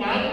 5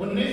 19,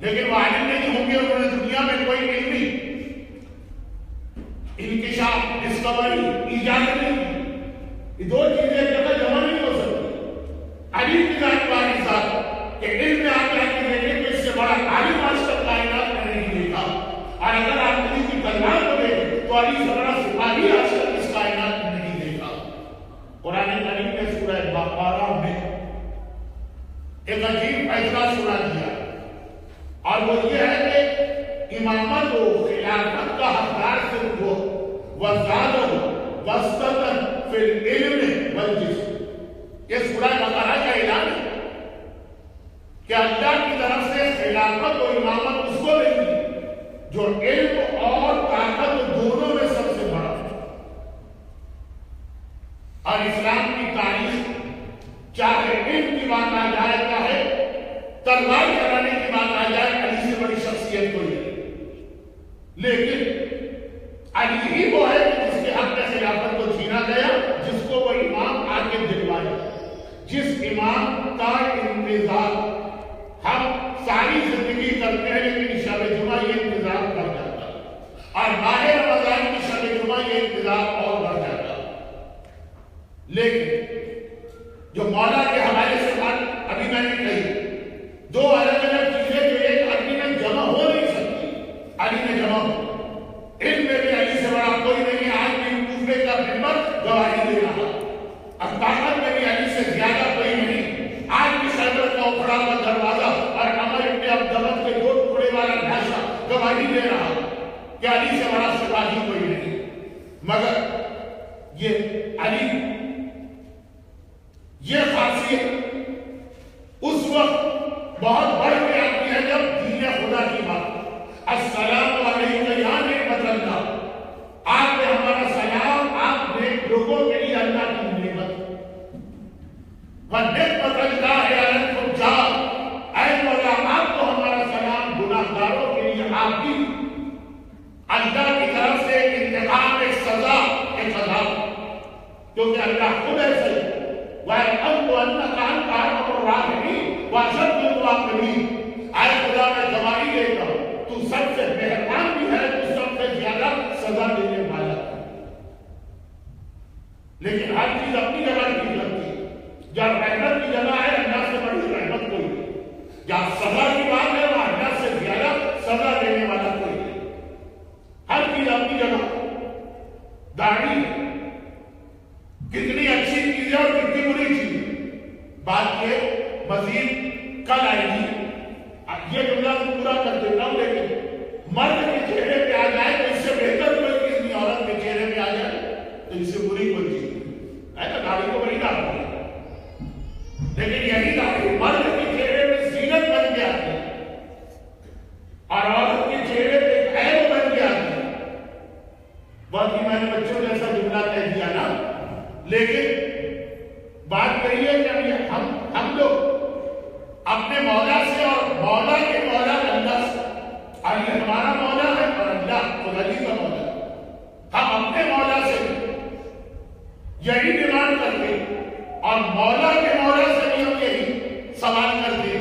لیکن وہ عالم نہیں ہوں گے، انہوں نے دنیا میں کوئی علمی انکشاف، ڈسکوری، ایجاد نہیں کی۔ یہ دو چیزیں ایک جگہ جمع نہیں ہو سکتی۔ علیم کی ذات والی ذات کہ علم میں آپ جا کے دیکھیں تو اس سے بڑا عالم آج تک کائنات میں نہیں دیکھا، اور اگر آپ علی کی کلمات کو دیکھیں تو علی سے بڑا سپاہی آج تک اس کائنات میں نہیں دیکھا۔ قرآن کریم نے سورہ بقرہ میں ایک عجیب فیصلہ سنا دیا، اور وہ یہ ہے کہ امامت و خلافت کا حقدار صرف وہ وزادہ وسطن فی العلم والجسم۔ یہ سورہ بقرہ کا اعلان ہے کہ اللہ کی طرف سے خلافت و امامت اس کو دے دی جو علم اور طاقت دونوں میں سب سے بڑا ہے۔ اور اسلام کی تاریخ چاہے علم کی بات آ جائے، چاہے تلوار چلانے کی بات آ جائے، علی سے بڑی شخصیت کوئی نہیں۔ لیکن علی ہی وہ ہے جس کے حق میں خلافت کو چھینا گیا، جس کو وہ امام آ کے دلوایا، جس امام کا انتظار ہم ساری زندگی کرتے ہیں، لیکن شب جمعہ یہ انتظار بڑھ جاتا ہے، اور ماہ رمضان کی شب جمعہ یہ انتظار اور بڑھ جاتا ہے۔ لیکن جو مولا کے حوالے سے بات ابھی میں نے کہی، دو الگ الگ چیزیں جو ایک آدمی میں جمع ہو نہیں سکتی، علی میں جمع ہو۔ علم میں بھی علی سے بڑا کوئی نہیں، آج بھی کوفے کا ممبر گواہی دے رہا، اور طاقت میں بھی علی سے زیادہ کوئی نہیں، آج بھی خیبر کا اکھڑا ہوا دروازہ اور عمر ابن عبداللہ کے دو ٹکڑے والا ڈھانچہ گواہی دے رہا کہ علی سے بڑا سپاہی کوئی نہیں۔ مگر یہ علی، یہ خاصیت اس وقت بہت بڑھ کے آتی ہے جب دین خدا کی بات، السلام علیکم یا نعمت اللہ، آپ نے ہمارا سلام، آپ نے لوگوں کے لیے اللہ کی نعمت، وَنِعْمَتَ اللَّهِ عَلَى الْفُجَّارِ، اے مولا آپ کو ہمارا سلام گناہگاروں کے لیے آپ کی اللہ کی طرف سے انتقام، ایک سزا، ایک عذاب، کیونکہ اللہ خود ایسے ہے، وَيَعْلَمُ أَنَّكَ أَنْتَ أَرْحَمُ الرَّاحِمِينَ وَأَشَدُّ الْعَاقِبِينَ۔ اے خدا میں گواہی دیتا ہوں تو سب سے مہربان بھی ہے، تو سب سے زیادہ سزا دینے والا ہے۔ لیکن ہر چیز اپنی جگہ ٹھیک لگتی ہے۔ جب رحمت کی جگہ ہے، اللہ سے بڑی رحمت کوئی نہیں۔ جب سزا کی بات ہے، وہاں اللہ سے زیادہ سزا دینے والا کوئی نہیں۔ ہر چیز اپنی جگہ۔ داڑھی کتنی اچھی چیز ہے اور کتنی بری چیز ہے، بات یہ مزید کل آئے گی۔ یہ جملہ پورا کر دیتا ہوں، لیکن مرد کے چہرے پہ آ جائے تو اس سے بہتر کوئی چیز نہیں، عورت کے چہرے پہ آ جائے تو اس سے بری کوئی چیز نہیں۔ ایسا داڑھی کو بڑی ڈالتی ہے، لیکن یہی داڑھی مرد کے چہرے پہ زینت بن کے آتی ہے اور عورت کے چہرے پہ ایک عیب بن کے آتی ہے۔ بہت ہی میں نے بچوں جیسا جملہ کہہ دیا نا، لیکن بات کہی ہے کہ ہم لوگ اپنے مولا سے اور مولا کے مولا اللہ سے، اور یہ ہمارا مولا ہے اور اللہ خدا جی کا مولا ہے، ہم اپنے مولا سے یہی ڈیمانڈ کرتے اور مولا کے مولا سے بھی ہم یہی سوال کرتے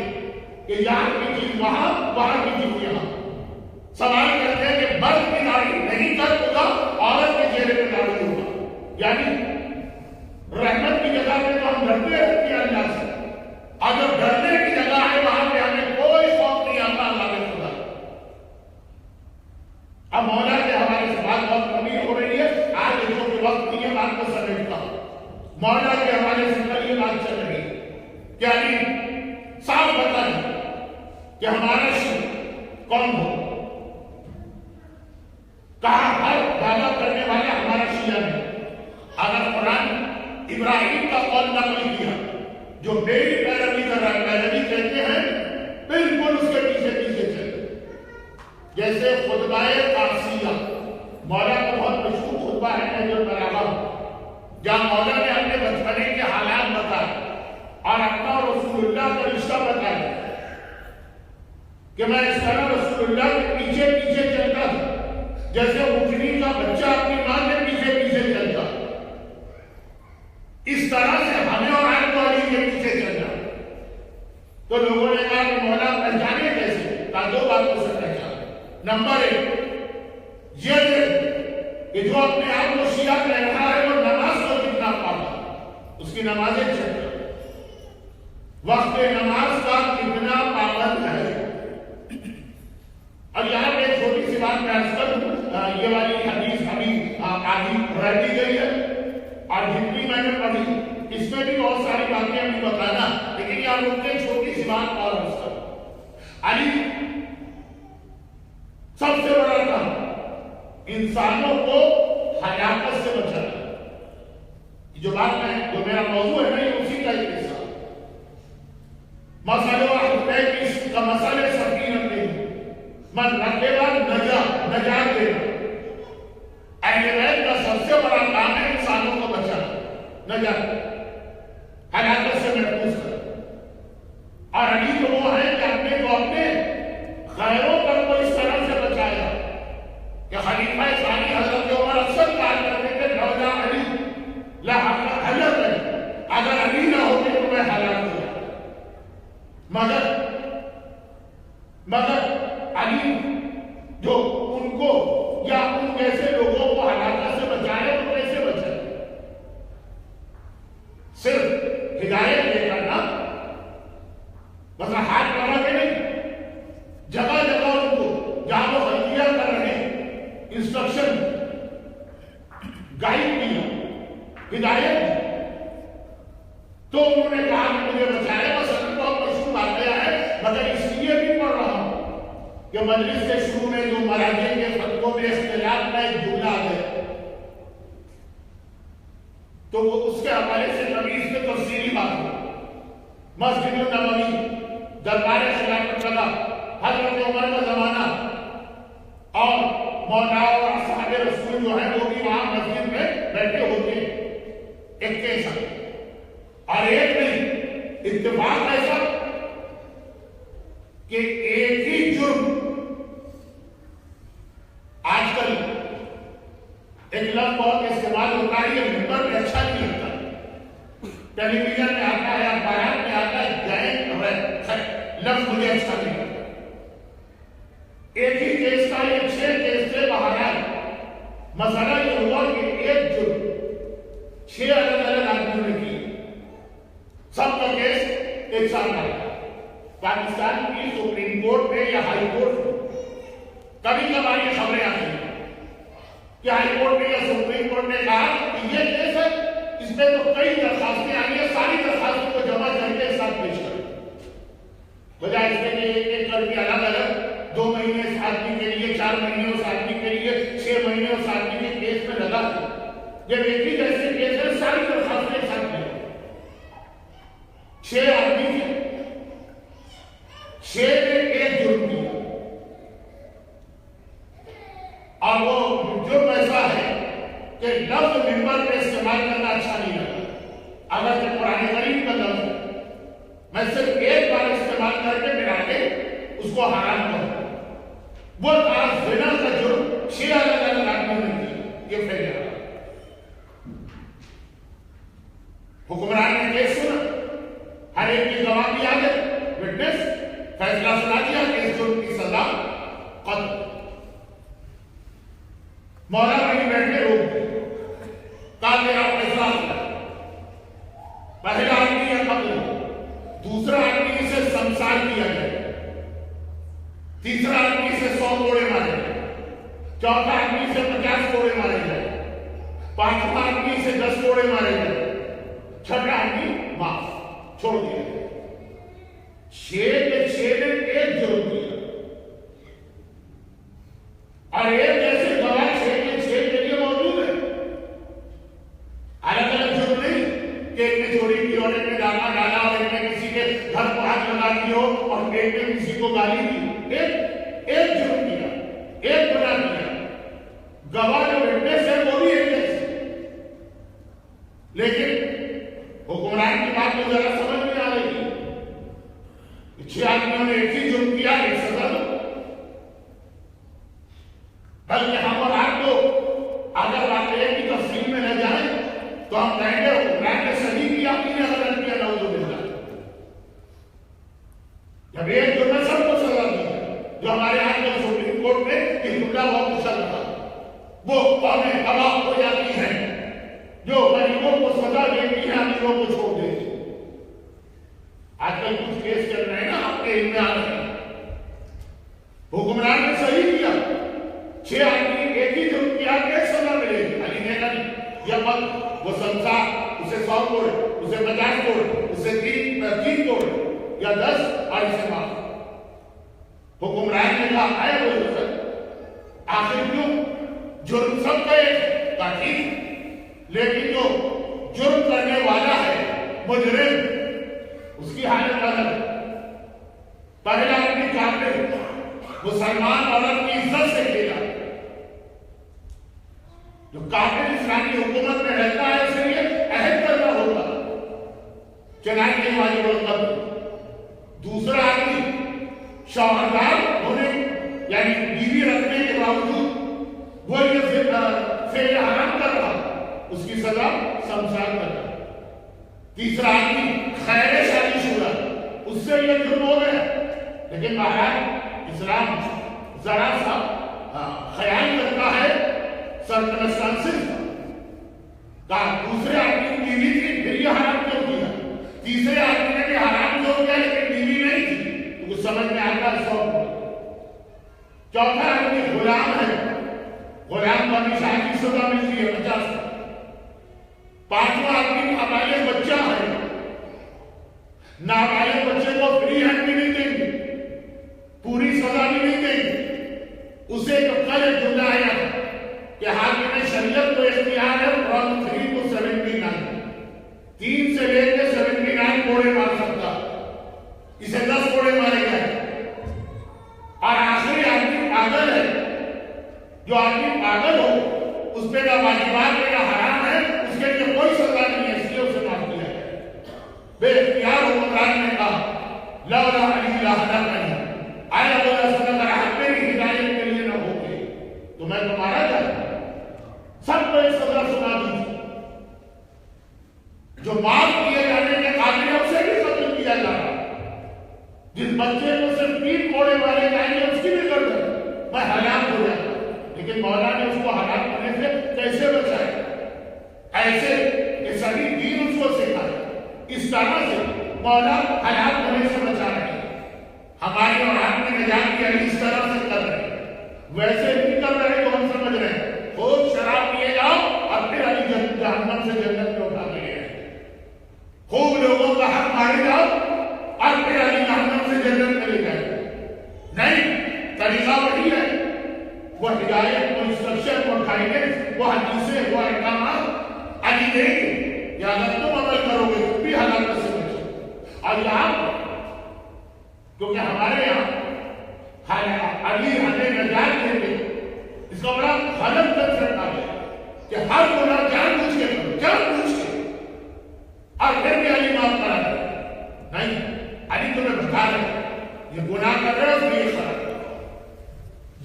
کہ یہاں کی چیز وہاں، وہاں کی چیز یہاں۔ سوال کرتے ہیں کہ مرد کی داڑھی نہیں کر ہوگا، عورت کے چہرے پہ داڑھی ہوگا، یعنی رحمت کی جگہ پہ تو ہم ڈرتے رہتے ہیں اللہ سے، اور جو ڈرنے کی جگہ ہے وہاں پہ ہمیں کوئی خوف نہیں آتا اللہ کے خدا۔ اب مولا کے حوالے سے بات بہت کمی ہو رہی ہے، آج دیکھو کہ وقت نہیں ہے، بات کو سمیٹتا ہوں۔ مولا کے حوالے سے کل یہ بات چل رہی ہے کہ علی صاف بتائیں کہ ہمارا شیعہ کون ہو، کہا ہر دعویٰ کرنے والا ہمارا شیعہ ہے۔ اگر قرآن ابراہیم کا قول نقل کیا جو میری پیروی کر رہا ہے، پیروی کہتے ہیں بالکل اس کے پیچھے پیچھے چلے، جیسے خطبہ قاسیہ، مولا کا بہت مشہور خطبہ ہے نہج البلاغہ، جہاں مولا نے اپنے بچپنے کے حالات بتائے اور اپنا رسول اللہ کا رشتہ بتایا کہ میں اس طرح رسول اللہ کے پیچھے پیچھے چلتا تھا جیسے اونٹنی کا بچہ اپنی ماں کے پیچھے پیچھے چلتا، اس طرح سے ہمیں اور آپ کو علی کے پیچھے چلنا۔ تو لوگوں نے کہا کہ مولا پہچانے کیسے؟ کہا دو باتوں سے پہچان. نمبر 1 یہ کہ جو اپنے آپ کو شیعہ کہہ رہا ہے وہ نماز کو کتنا پابند، اس کی نمازیں چیک کرو، وقت نماز کا کتنا پابند ہے. اور یہاں پہ ایک چھوٹی سی بات میں عرض کروں، یہ والی حدیث ابھی آدھی رہ دی گئی ہے اور جتنی میں نے پڑھی اس میں بھی بہت ساری باتیں ابھی بتانا، لیکن یہاں رک کے چھوٹی سی بات اور عرض کروں. علی سب سے بڑا کام انسانوں کو ہلاکت سے بچانا. جو بات میں جو میرا موضوع ہے نا یہ اسی کا ایک حصہ. مسئلہ کا مسئلہ سکینت نہیں، من رکھے گا نجات دینا. اہل بیت کا سب سے بڑا کام ہے انسانوں کو بچانا، نجات، ہلاکت سے محفوظ کرنا. اور علی تو وہ ہے کہ اپنے کو اپنے غیروں پر کو اس طرح سے بچایا کہ خلیفہ ثانی حضرت عمر اکثر کہا کرتے تھے لولا علی لہلک علی، اگر علی نہ ہوتے تو میں ہلاک ہو جاتا. مگر علی جو ان کو یا ان جیسے لوگوں کو ہلاکت سے بچائے تو کیسے بچائے؟ صرف ہدایت دے کر نا، بس ہاتھ بڑھا کے نہیں، جگہ جگہ ان کو جہاں وہ غلطیاں کر رہے ہیں انسٹرکشن گائیڈ کیا، ہدایت دی. تو انہوں نے کہا کہ مجھے بچائے. بس ابھی بہت مشہور واقعہ ہے مگر اس لیے بھی پڑھ رہا ہوں کہ مجلس کے شروع میں جو مراجع کے فتووں میں اختلاف کا ایک جملہ ہے تو وہ اس کے حوالے سے کبھی اس میں تفصیلی بات ہو. مسجد النبوی دربار خلافت لگا، حضرت عمر کا زمانہ، اور مولا اور اصحاب رسول جو ہیں وہ بھی وہاں مسجد میں بیٹھے ہوتے ہیں ایک کے ساتھ. اور ایک نہیں، اتفاق ایسا کہ ایک ہی جرم، آج کل ایک لفظ بہت استعمال ہوتا ہے، یہ ممبر میں اچھا نہیں لگتا، ٹیلی ویژن میں آتا ہے، اخبارات میں آتا ہے، گینگ ریپ، لفظ مجھے اچھا نہیں لگتا. ایک ہی کیس کا یہ 6 کیس سے باہر آئے. مسئلہ یہ ہوا کہ ایک جرم 6 الگ الگ آدمیوں نے کی، سب کا کیس ایک سال کا. پاکستان کی سپریم کورٹ میں یا ہائی کورٹ میں کبھی کبھار یہ خبریں آتی ہیں کہ ہائی کورٹ نے یا سپریم کورٹ نے کہا کہ یہ کیس ہے، اس میں تو کئی درخواستیں آئی ہیں، ساری درخواستوں کو جمع کر کے ایک ساتھ پیش کریں، بجائے اس میں کہ ایک کر کے الگ الگ 2 مہینے اس آدمی کے لیے، 4 مہینے اس آدمی کے لیے، 6 مہینے اس آدمی کے کیس میں لگا. جب ایک ہی جیسے کیس ہے ساری درخواستیں ایک ساتھ لیں، 6 آدمی تھے، 6 نے ایک جرم کیا. اور وہ جرم ایسا ہے کہ لفظ ممبر پہ استعمال کرنا اچھا نہیں لگا. اگر کہ قرآن کریم کا لفظ ہے، میں صرف ایک بار استعمال کر کے ملا کے اس کو حرام کروں. وہ زنا کا جرم 6 الگ الگ آدمیوں نے کیا. یہ پھیل رہا حکمران نے کیس سنا، ہر ایک کی گواہی آ گئی، وٹنس فیصلہ سنا دیا کہ اس جرم کی سزا قتل. مولا وہیں بیٹھے روک دیا، کہا میرا فیصلہ ہے، پہلا آدمی ہے قتل، دوسرا آدمی اسے سنسار کیا جائے، تیسرا آدمی سے 100 کوڑے مارے جائے، چوتھا آدمی سے 50 کوڑے مارے جائے، پانچواں آدمی سے 10 کوڑے مارے جائے، چھٹا آدمی معاف چھوڑ دیا. 6 نے ایک جرم کیا اور ایک جیسے گواہ 6 کے لیے موجود ہے. الگ الگ جرم نہیں کہ ایک نے چوری کی اور ایک نے ڈالا اور ایک نے کسی کے گھر کو ہاتھ لگا دی ہو اور ایک نے کسی کو گالی دی. ایک جرم کیا، ایک گناہ کیا. گواہ جو وٹنس ہے وہ بھی ایک جیسے. لیکن حکمران کی بات تو ذرا سمجھ میں آ رہی ہے. 6 آدمیوں نے ایک ہی جرم کیا، ایک سزا دو. بلکہ ہم اور آپ کو اگر واقعے کی تفصیل میں نہ جائیں تو ہم کہیں گے حکمران نے صحیح کیا، اپنی نے غلط کیا، نعوذ باللہ. جب ایک جرم سب کو سزا دی جو ہمارے ہمیں تباہ ہو جاتی ہیں، جو غریبوں کو سزا دیتی ہیں امیروں کو چھوڑ دیتی ہیں۔ آج کل کچھ کیس چل رہے ہیں نا، آپ کے علم میں آ رہے ہیں، حکمران نے صحیح کیا، 6 آدمی ایک ہی جرم کیا، کیس سزا ملے گی، علی نے کہا یا مت وہ سنسار اسے 100 توڑے، اسے 50 توڑے، اسے 3 توڑے یا 10 اور اسے معاف۔ حکمران نے کہا اے وہ حضرت، آخر کیوں جرم سب کا ایک کہا ٹھیک، لیکن جو جرم کرنے والا ہے مجرم، اس کی حالت الگ۔ پہلا اپنی کافر مسلمان عورت کی عزت سے کھیلا، جو کافر اسلامی حکومت میں رہتا ہے اسے یہ عہد کرنا ہوگا چنانچہ واجب القتل۔ دوسرا آدمی شوہردار ہونے یعنی بیوی رکھنے کے باوجود وہ یہ فعل حرام کر رہا، اس کی سزا شمشاد کرنا۔ تیسرا آدمی خیر شادی شدہ، اس سے یہ جرم ہو گیا، لیکن بہرحال اسلام ذرا سا خیال کرتا ہے سرکنسٹانسز کا۔ دوسرے آدمی کی بیوی تھی، پھر یہ حرام کیوں کیا؟ تیسرے آدمی نے بھی حرام کیوں کیا لیکن بیوی نہیں تھی، تو کچھ سمجھ میں آتا ہے 100۔ چوتھا آدمی غلام ہے، غلام کو ہمیشہ کی سزا ملتی ہے 50۔ پانچواں آدمی نابالغ بچہ ہے، نابالغ بچے کو فری ہینڈ بھی نہیں دیں گے، پوری سزا بھی نہیں دیں گے، اسے ایک جملہ آیا کہ حاکم شریعت کو اختیار ہے فرام 3 to 79، 3 سے لے کے 79 کوڑے مار سکتا، اسے 10 کوڑے مارے گئے۔ اور آخری آدمی پاگل ہے، جو آدمی پاگل ہو اس پہ نہ واجبات پہ نہ حرام ہے، اس کے لیے کوئی سزا نہیں ہے، اس لیے اسے معاف کیا ہے۔ بے اختیار حکمران نے کہا لولا علی لہدانی، آیا بولا صدق رحمت میری ہدایت کے لیے نہ ہوگی تو میں تمہارا جاتا۔ سب کو ایک سزا سنا دی، جو معاف کیے جانے کے قابل ہے اسے بھی قتل کیا جا رہا، جس بچے کو صرف 3 کوڑے مارے جائیں گے اس کی بھی گردن میں ہلاک ہو جاتا، لیکن مولا نے اس کو ہلاک کرنے سے کیسے بچایا؟ ایسے کہ صحیح دین اس کو سکھایا، اس طرح سے مولا ہلاک ہونے سے بچا رہے ہیں۔ ہماری اور آپ کی نجات کی علی اس طرح سے کر رہے ہیں، ویسے نہیں کر رہے تو ہم سمجھ رہے ہیں خوب شراب پیے جاؤ اور پھر علی جہنم سے جنت میں اٹھا کے لے آئے، خوب لوگوں کا حق مارے جاؤ اور پھر علی جہنم سے جنت میں لے جائے۔ نہیں، طریقہ وہی ہے، وہ ہدایت، وہ انسٹرکشن، وہ گائیڈنس، وہ حدیثیں، وہ احکامات علی دیں گے، یا اگر تم عمل کرو گے تم بھی ہلاکت سے بچو۔ اور یہاں کیونکہ ہمارے یہاں علی ہمیں نجات دیں گے، اس کا بڑا غلط کنسپٹ آ گیا کہ ہر گناہ جان بوجھ کے کرو، جان بوجھ کے، اور پھر بھی علی معاف کرا دے۔ نہیں، علی تمہیں بتا رہے یہ گناہ کر رہے ہو تو یہ خراب،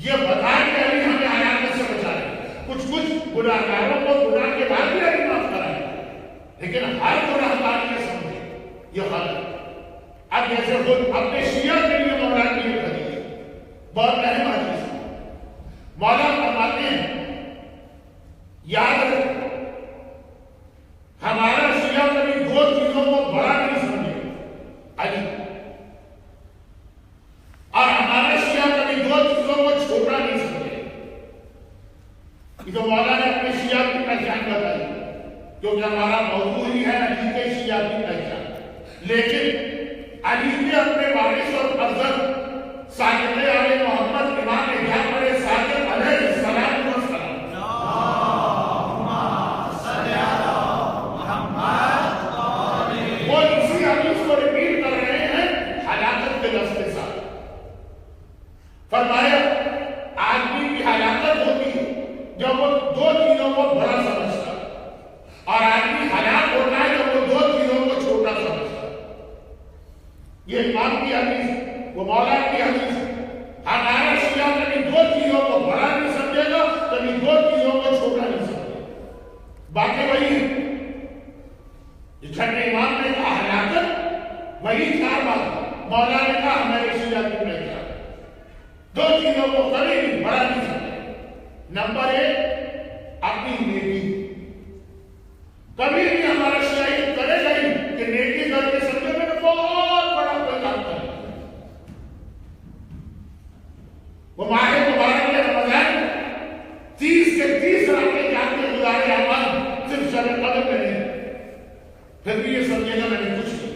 یہ بتا کہ علی ہمیں ہلاکت سے بچا رہے۔ کچھ گناہ کاروں کو گناہ کے بعد بھی علی معاف کرائے، لیکن ہر گناہ کار یہ سمجھے یہ غلط۔ اب جیسے خود اپنے شیعہ کے لیے مولا کی یہ حدیث بہت اہم حدیث ہے، مولا فرماتے ہیں یاد رکھ ہمارا شیعہ کبھی 2 چیزوں کو بڑا نہیں سمجھے، علی، اور ہمارا شیعہ کبھی 2 چیزوں کو چھوٹا نہیں سمجھے۔ یہ تو مولا نے اپنے شیعہ کی پہچان بتائی، کیونکہ ہمارا موضوع ہی ہے علی کے شیعہ کی پہچان، لیکن علی کے اپنے وارث اور افضل ساجد آل محمد امام جعفر صادق علیہ السلام وہ اسی حدیث کو ریپیٹ کر رہے ہیں ہلاکت کے لفظ کے ساتھ۔ فرمایا آدمی کی ہلاکت ہوتی ہے جب وہ 2 چیزوں کو بڑا سمجھتا، اور آدمی ہلاک ہوتا ہے جب وہ 2 چیزوں کو چھوٹا سمجھتا۔ یہ امام کی حدیث، وہ مولا کی حدیث، ہمارا شیعہ کبھی 2 چیزوں کو بڑا نہیں سمجھے گا، کبھی 2 چیزوں کو چھوٹا نہیں سمجھے گا۔ باقی وہی ہے، چھٹے امام نے کہا ہلاکت، وہی 4 بات مولا نے کہا ہمارے شیعہ کی پہچان، 2 چیزوں کو کبھی بھی بڑا نہیں سمجھے۔ نمبر 1، اپنی نیکی. کبھی بھی ہمارا شاید کرے گا ہی کہ نیکی کر کے سمجھے میں نے بہت بڑا کوئی کام کر. وہ ماہ مبارک کے رمضان 30 سے 30 راتیں جان کے گزارے اعمال صرف شب قدر میں نہیں. پھر بھی یہ سمجھے گا میں نے کچھ نہیں.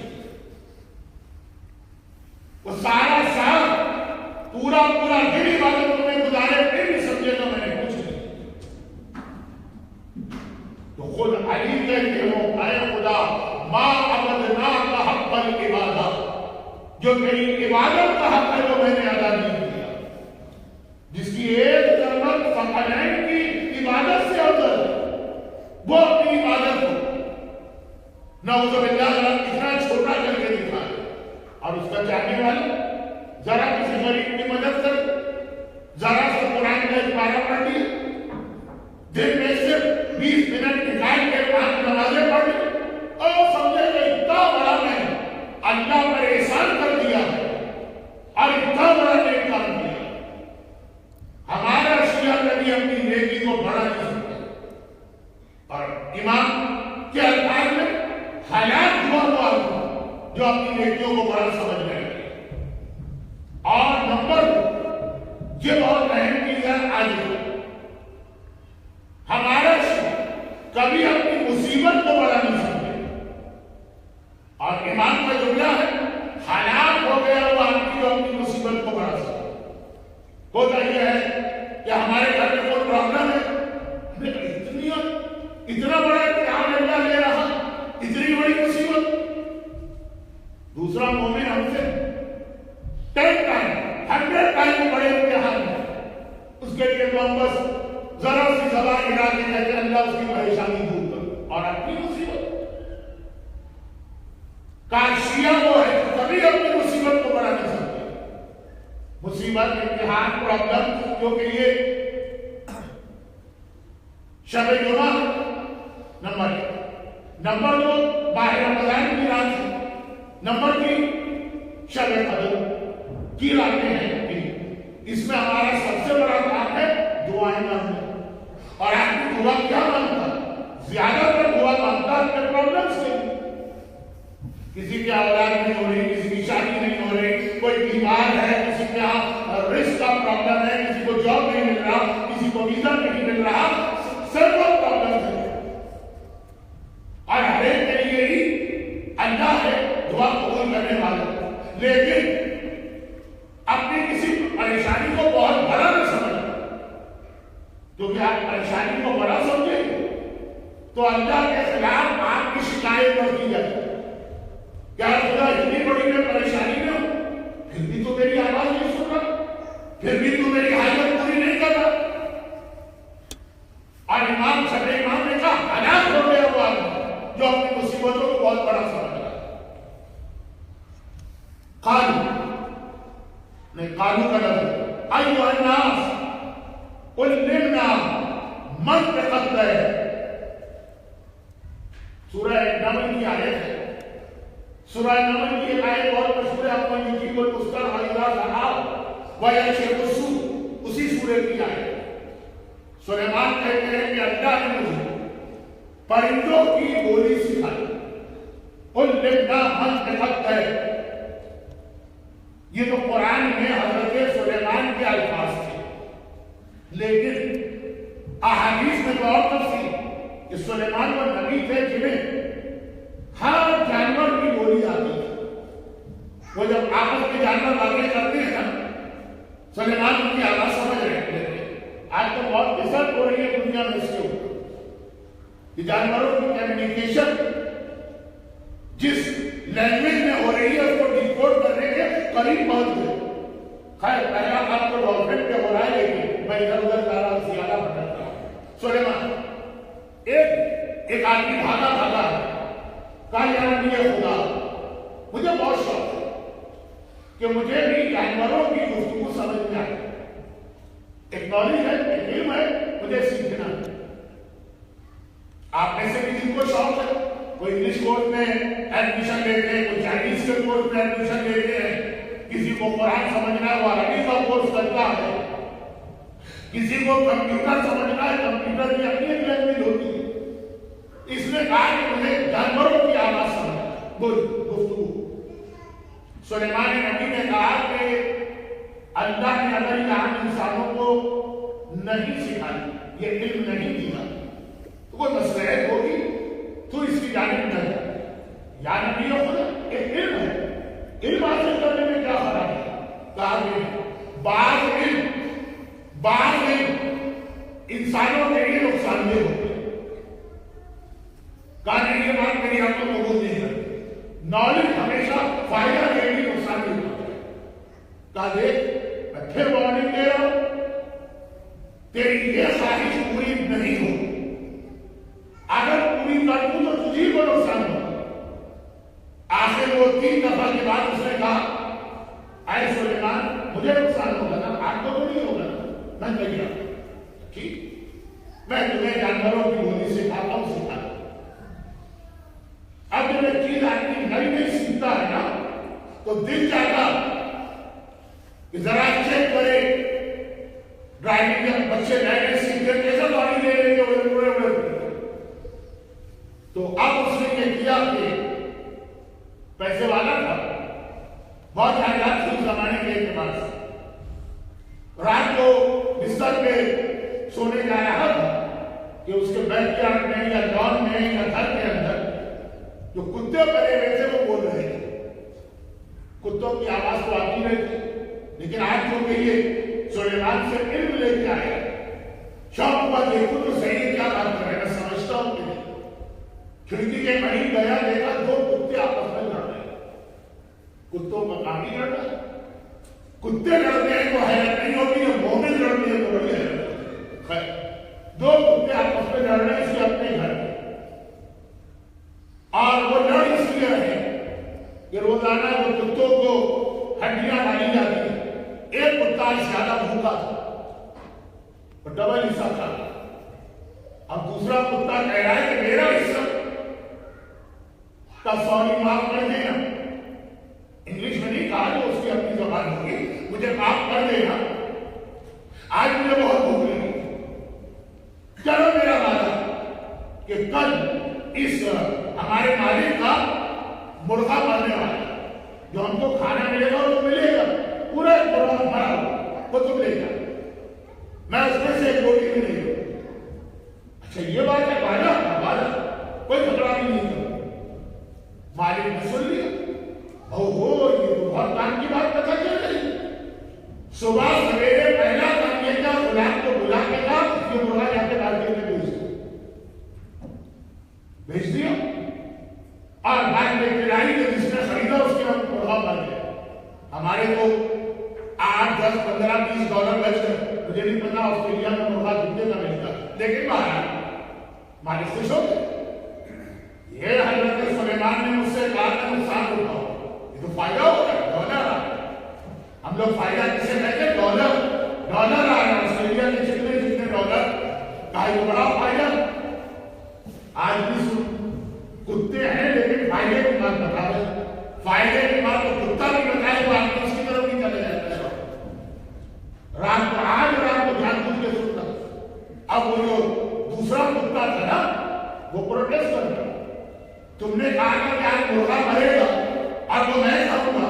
وہ سارا سال پورا دن عبادتوں میں گزارے پھر بھی سمجھے گا میں نے کچھ نہیں. تو خود علی کہتے ہو اے خدا ما عبدناک حق العبادہ، جو میری عبادت کا حق ہے وہ میں نے ادا نہیں کیا. جس کی ایک ضرورت ثقلین کی عبادت سے افضل وہ اپنی عبادت کو نعوذ باللہ اتنا چھوٹا کر کے دکھا اور اس کا چاہنے والا ذرا کسی غریب کی مدد کر، ذرا سا قرآن کا ایک پارہ پڑھ لیا، دن میں صرف 20 منٹ نکال کے 5 نمازیں پڑھ لی اور سمجھے کہ اتنا بڑا میں اللہ پر احسان کر دیا اور اتنا بڑا نیک کام کیا. ہمارا شیعہ کبھی اپنی نیکی کو بڑا نہیں سکتا. اور امام کے الفاظ میں حالات ہوا ہوا جو اپنی نیکیوں کو بڑا سمجھ رہے ہیں. اور نمبر یہ بہت اہم چیز ہے آج ہمارا شیعہ کبھی اپنی مصیبت کو بڑا نہیں سکتے. اور امام کا جملہ ہے حالات ہو گیا وہ آدمی جو اپنی مصیبت کو بڑا سکتا. ہوتا یہ ہے کہ ہمارے گھر میں کوئی پرابلم ہے، اتنا بڑا امتحان اللہ لے رہا، اتنی بڑی مصیبت. دوسرا مومن ہم سے 10 ٹائم 100 ٹائم بڑے امتحان ہے. اس کے لیے تو ہم بس ذرا سی زبان ہلا کے کہتے ہیں اللہ اس کی پریشانی دور کر. اور اپنی مصیبت کاشیہ وہ ہے کبھی اپنی مصیبت کو بڑا نہیں سکتے. مصیبت امتحان پرابلم کیونکہ یہ شب جمعہ نمبر 1، نمبر 2 ماہ رمضان کی رات ہے، نمبر 3 شب قدر کی راتیں ہیں. اس میں ہمارا سب سے بڑا کام ہے دعائیں مانگنا. اور آپ کی دعا کیا مانگتا؟ زیادہ تر دعا مانگتا اپنے پرابلمس کے لیے. کسی کی اولاد نہیں ہو رہی، کسی کی شادی نہیں ہو رہی، کوئی بیمار ہے، کسی کے یہاں رزق کا پرابلم ہے، کسی کو جاب نہیں مل رہا، کسی کو ویزا نہیں مل رہا، سب پرابلم ہے. اور ہر ایک کے لیے ہی اللہ ہے دعا قبول کرنے والا. لیکن اپنی کسی پریشانی کو بہت بڑا نہ سمجھنا، کیونکہ آپ پریشانی کو بڑا سمجھیں تو اللہ کے خلاف آپ کی شکایت کر دی جائے. کیا خدا اتنی بڑی میں پریشانی میں ہوں پھر بھی تو میری آواز نہیں سن رہا، پھر بھی تو میری حاجت پوری نہیں کر رہا. اور امام شب امام نے کہا ہلاک ہو گیا وہ آدمی جو اپنی مصیبتوں کو بہت بڑا سمجھ رہا ہے. قالو کا لفظ ایھا الناس قل لنا من تقدر. سورہ نمل کی آیت ہے. سورہ نمل کی ایک آیت بہت مشہور ہے، آپ کو یجیب المضطر اذا دعاہ ویکشف السوء، اسی سورہ کی آیت. سلیمان کہتے ہیں کہ اللہ نے مجھے پرندوں کی بولی سکھائی. قل لنا من تقدر. یہ تو قرآن میں حضرت سلیمان کے الفاظ تھے، لیکن احادیث میں تو اور تفصیل کہ سلیمان وہ نبی تھے جنہیں ہر جانور کی بولی آتی ہے. وہ جب آپس میں جانور باتیں کرتے ہیں نا سلیمان ان کی آواز سمجھ رہے ہیں. آج تو بہت ریسرچ ہو رہی ہے دنیا میں اس کے اوپر کہ جانوروں کی کمیونیکیشن جس لینگویج میں ہو رہی ہے اس کو ڈیکوڈ کرنے کے قریب پہنچ گئے. خیر پہلا کام تو ڈالفن پہ ہو رہا ہے، لیکن میں ادھر ادھر جا رہا زیادہ بھٹکتا ہوں. سلیمان ایک آدمی بھاگا کہا یا نبی خدا مجھے بہت شوق ہے کہ مجھے بھی جانوروں کی گفتگو سمجھ میں آئے. ایک نالج ہے، ایک علم ہے، مجھے سیکھنا ہے. آپ میں سے کسی کو شوق ہے کوئی انگلش کورس میں ایڈمیشن لیتے ہیں، کوئی چائنیز کے کورس میں ایڈمیشن لیتے ہیں، کسی کو قرآن سمجھنا ہے وہ عربی کا کورس کرتا ہے. کسی کو کمپیوٹر سمجھنا ہے، کمپیوٹر کی اپنی ایک لینگویج ہوتی ہے. اس نے کہا کہ مجھے جانوروں کی آواز سمجھنا. بول گفتگو. سلیمان نبی نے کہا کہ اللہ نے اگر یہ عام انسانوں کو نہیں سکھائی، یہ علم نہیں دیا تو کوئی مسلحت ہوگی تو اس کی جانب نہ جائے. یا نبی خدا ایک علم ہے، علم حاصل کرنے میں کیا خراب ہے؟ کہا کہ بعض علم انسانوں کے لیے نقصان دہ ہوتے ہیں. کہا نہیں، یہ بات میری آپ کو قبول نہیں ہے. نالج ہمیشہ فائدہ دے گی، نقصان نہیں ہوتا. کہا دیکھ میں پھر وارننگ دے رہا ہوں، تیری یہ خواہش پوری نہیں ہو. اگر پوری کر دوں تو تجھی کو نقصان ہوگا. آخر وہ 3 دفعہ کے بعد اس نے کہا اے سلیمان مجھے نقصان ہوگا نا، آپ کو نہیں ہوگا نا. میں کہا ٹھیک، میں تمہیں جانوروں کی بولی سکھاتا ہوں، سکھاتا ہوں. اب جب ایک چیز آدمی نئی نئی سیکھتا ہے نا تو دل چاہتا کہ ذرا چیک کرے. ڈرائیونگ جب بچے نئے نئے سیکھتے کیسے گاڑی لے لیں گے اڑے اڑے. تو اب اس نے یہ کیا کہ پیسے والا تھا، بہت جائیداد تھی اس زمانے کے اعتبار سے. رات کو بستر پہ سونے جا رہا تھا کہ اس کے بیک یارڈ میں یا لان میں یا گھر کے اندر جو کتے پلے ہوئے تھے وہ بول رہے تھے. کتوں کی آواز تو آتی رہی تھی، لیکن آج جو کہ یہ سلیمان سے علم لے کے آیا، شوق ہوا دیکھو تو صحیح کیا بات کر رہے. میں سمجھتا ہوں کہ کھڑکی کے قریب گیا، دیکھا 2 کتے آپس میں لڑ رہے. کتوں کا کام ہی لڑنا ہے. کتے لڑتے ہیں تو حیرت نہیں ہوتی، جو مومن لڑتے ہیں تو بڑی حیرت ہوتی ہے. 2 کتے آپس میں لڑ رہے ہیں اس کے اپنے گھر میں، اور وہ لڑ اس لیے رہے کہ روزانہ جو کتوں کو ہڈیاں ڈالی جاتی ہیں، ایک کتا زیادہ بھوکا تھا اور ڈبل حصہ تھا. اب دوسرا کتا کہہ رہا ہے کہ میرا حصہ کا سوری معاف کر دینا. انگلش میں نہیں کہا، جو اس کی اپنی زبان ہوگی، مجھے معاف کر دینا، آج مجھے بہت بھوک لگی. چلو میرا وعدہ کہ کل اس ہمارے مالک کا مرغا مرنے والا، جو ہم کو کھانا ملے گا وہ تو ملے گا، پورا مرغا مرا ہوا وہ تم لے جا، میں اس میں سے ایک روٹی بھی نہیں لوں. اچھا یہ بات ہے، وعدہ کوئی جھگڑا بھی نہیں کرتا. مالک نے سن لیا، اوہو یہ تو بہت کام کی بات پتہ چل رہی. صبح سویرے پہلا کام یہ کیا، غلام کو بلا کے کہا یہ مرغا جا کے مارکیٹ میں بھیج دیا. اور بعد میں کھلاڑی نے جس نے خریدا اس کے ہم مرغا مر گیا. ہمارے کو 8 10 15 20 ڈالر بچ گئے. مجھے نہیں پتا آسٹریلیا میں مرغا کتنے کا ملتا، لیکن باہر مالک خوش ہو گئے. یہ حضرت سلیمان نے مجھ سے کہا کہ نقصان اٹھاؤ، یہ تو فائدہ ہو رہا ہے، ڈالر آ رہا ہے. ہم لوگ فائدہ کسے کہتے ہیں؟ ڈالر آ رہا ہے. آسٹریلیا کے جتنے ڈالر کا یہ بڑا فائدہ. آج بھی کتے ہیں لیکن فائدے کی بات بتا رہے. فائدے کی بات تو کتا بھی بتائے تو آپ اس کی طرف نہیں چلے جاتے. آج رات کو جان بوجھ کے سنتا. اب وہ جو دوسرا کتا تھا نا وہ پروٹیسٹ کر رہا، تم نے کہا کہ آج مرغا مرے گا، اب تو میں کھاؤں گا.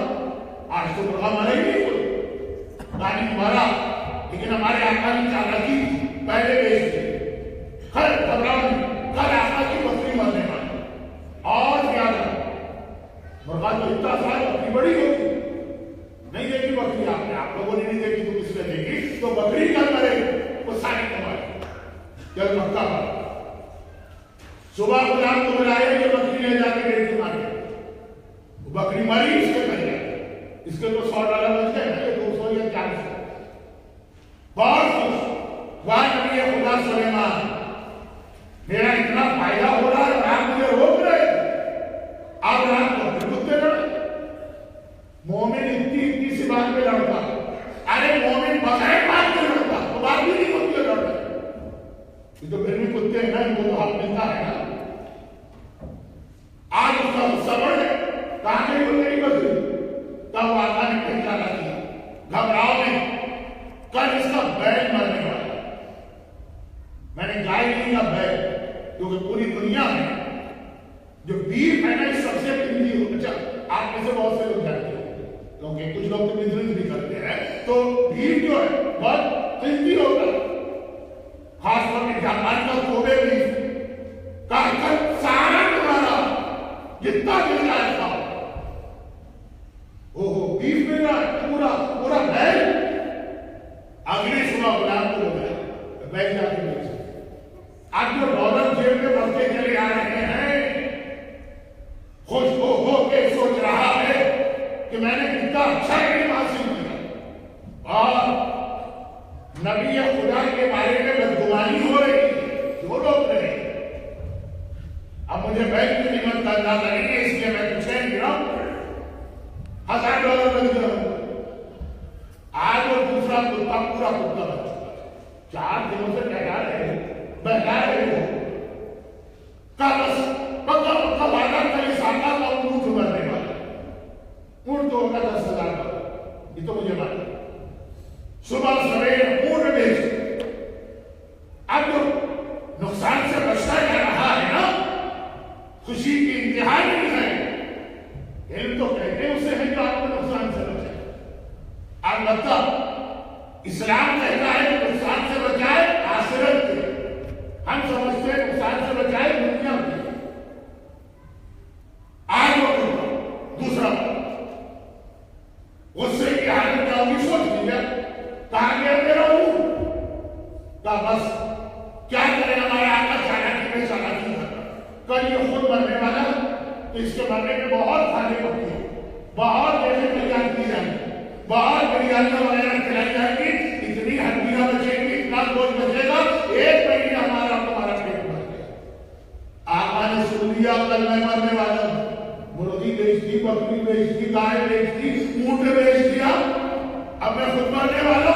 آج تو مرغا مرے ہی نہیں کوئی، گاڑی مرا، لیکن ہمارے آقا کی چالاکی پہلے بیچ دی. خیر گھبراؤ نہیں، کل آقا کی بکری مرنے والی اور زیادہ. مرغا تو اتنا سال بکری بڑی ہوتی نہیں دیکھی. بکری آپ لوگوں نے نہیں دیکھی تو کس نے دیکھی؟ تو بکری کل مرے وہ ساری کمائی جب مکہ پر. صبح غلام کو بلایا کہ بکری لے جا کے بیچ مارے. بکری مری، اس کے پہلے اس کے تو $100 بچ گئے نا، 200 یا 400. بہت خوش واہ نبی خدا سلیمان، میرا اتنا فائدہ ہو رہا ہے اور آپ مجھے روک رہے. آپ رات کو پھر کتے لڑے. مومن اتنی سی بات پہ لڑتا. ارے مومن بغیر بات پہ لڑتا تو بات بھی نہیں ہوتی ہے لڑنے. یہ تو پھر بھی کتے ہیں نا، ان کو تو حق ملتا ہے نا. آج اس کا غصہ بڑھ گیا، کہاں گئی وہ میری بکری؟ تب آقا نے پہچانا کیا، گھبراؤ نہیں، کل اس کا بیل مرنے والا. آخری کا بیل، کیونکہ پوری دنیا میں جو بیف ہے نا اس سب سے قیمتی ہو. اچھا آپ میں سے بہت سے لوگ جانتے ہیں کیونکہ کچھ لوگ تو بزنس بھی کرتے ہیں، تو بیف جو ہے بہت قیمتی ہوتا ہے، خاص طور پہ جاپان کا کوبے بیف کا سارا تمہارا جتنا دل جائے تھا وہ بیف مل رہا ہے، پورا بیل. اگلی صبح غلام کو بولا بیل جا کے بیچ. اب جو ڈالر جیب میں بڑھتے چلے آ رہے ہیں، خوش ہو کے سوچ رہا ہے کہ میں نے کتنا اچھا علم حاصل کیا، اور نبی خدا کے بارے میں بدگمانی ہو رہی ہے جو لوگ رہے. اب مجھے بیل کی قیمت کا اندازہ نہیں ہے، اس لیے میں کچھ نہیں گرا $1000 بچ گیا. آج وہ دوسرا کتا پورا کتا بچ چکا، 4 دنوں سے بہلا رہے ہو کا بس پکا وعدہ کری ساکا کا اونٹ مرنے والا، اونٹ تو ہوگا $10,000. یہ تو مجھے معلوم. صبح سویرے اونٹ بیچ. اب جو نقصان سے بچتا جا رہا ہے نا، خوشی کی انتہا نہیں ہے. علم تو کہتے ہیں اسے ہے جو آپ کو نقصان سے بچائے. البتہ اسلام کہتا ہے کہ نقصان سے بچائے آخرت کے، ہم سمجھتے ہیں نقصان سے بچائے دنیا کے. آج وہ دوسرا اس سے کی حالت کیا ہوگی سوچ لیجیے. کہا گیا میرا اونٹ کا بس کیا کرے ہمارا آقا چالاکی میں چالاکی کرتا، کل یہ خود مرنے والا تو اس کے مرنے میں بہت کھانے پکتی ہے، بہت جیسے تیار کی جائیں گی، بہت بریانیاں وغیرہ کھلائی جائیں گی، اتنی ہڈیاں بچیں گی، اتنا گوشت بچے گا، 1 مہینے ہمارا تمہارا پیٹ بھر گیا. آقا نے سن لیا کل میں مرنے والا ہوں. مرغی بیچ دی، بکری بیچ دی، گائے بیچ دی، اونٹ بیچ دیا، اب میں خود مرنے والا.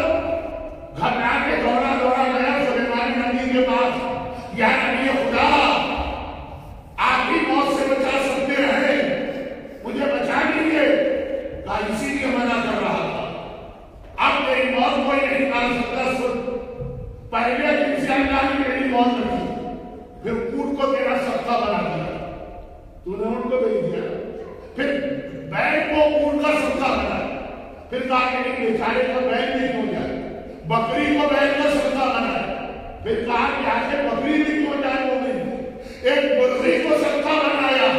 گھبرا کے دوڑا گیا سلیمان نبی کے پاس، یا نبی خدا آپ ہی موت سے بچا سکتے ہیں، مجھے بچا لیجیے. کہا اسی لیے منع کر رہا تھا، اب میری موت کوئی نہیں کر سکتا. سن، پہلے دن سے اللہ نے میری موت رکھی، پھر اونٹ کو تیرا صدقہ بنا دیا، تو نے اونٹ کو بیچ دیا، پھر بیل کو اونٹ کا صدقہ بنایا، پھر کہا کہ نہیں بیچارے کا بیل بھی کیوں جائے، بکری کو بیل کا صدقہ بنایا، پھر کہا کہ آخر بکری بھی کیوں جائے وہ نہیں، ایک مرغی کو صدقہ بنایا.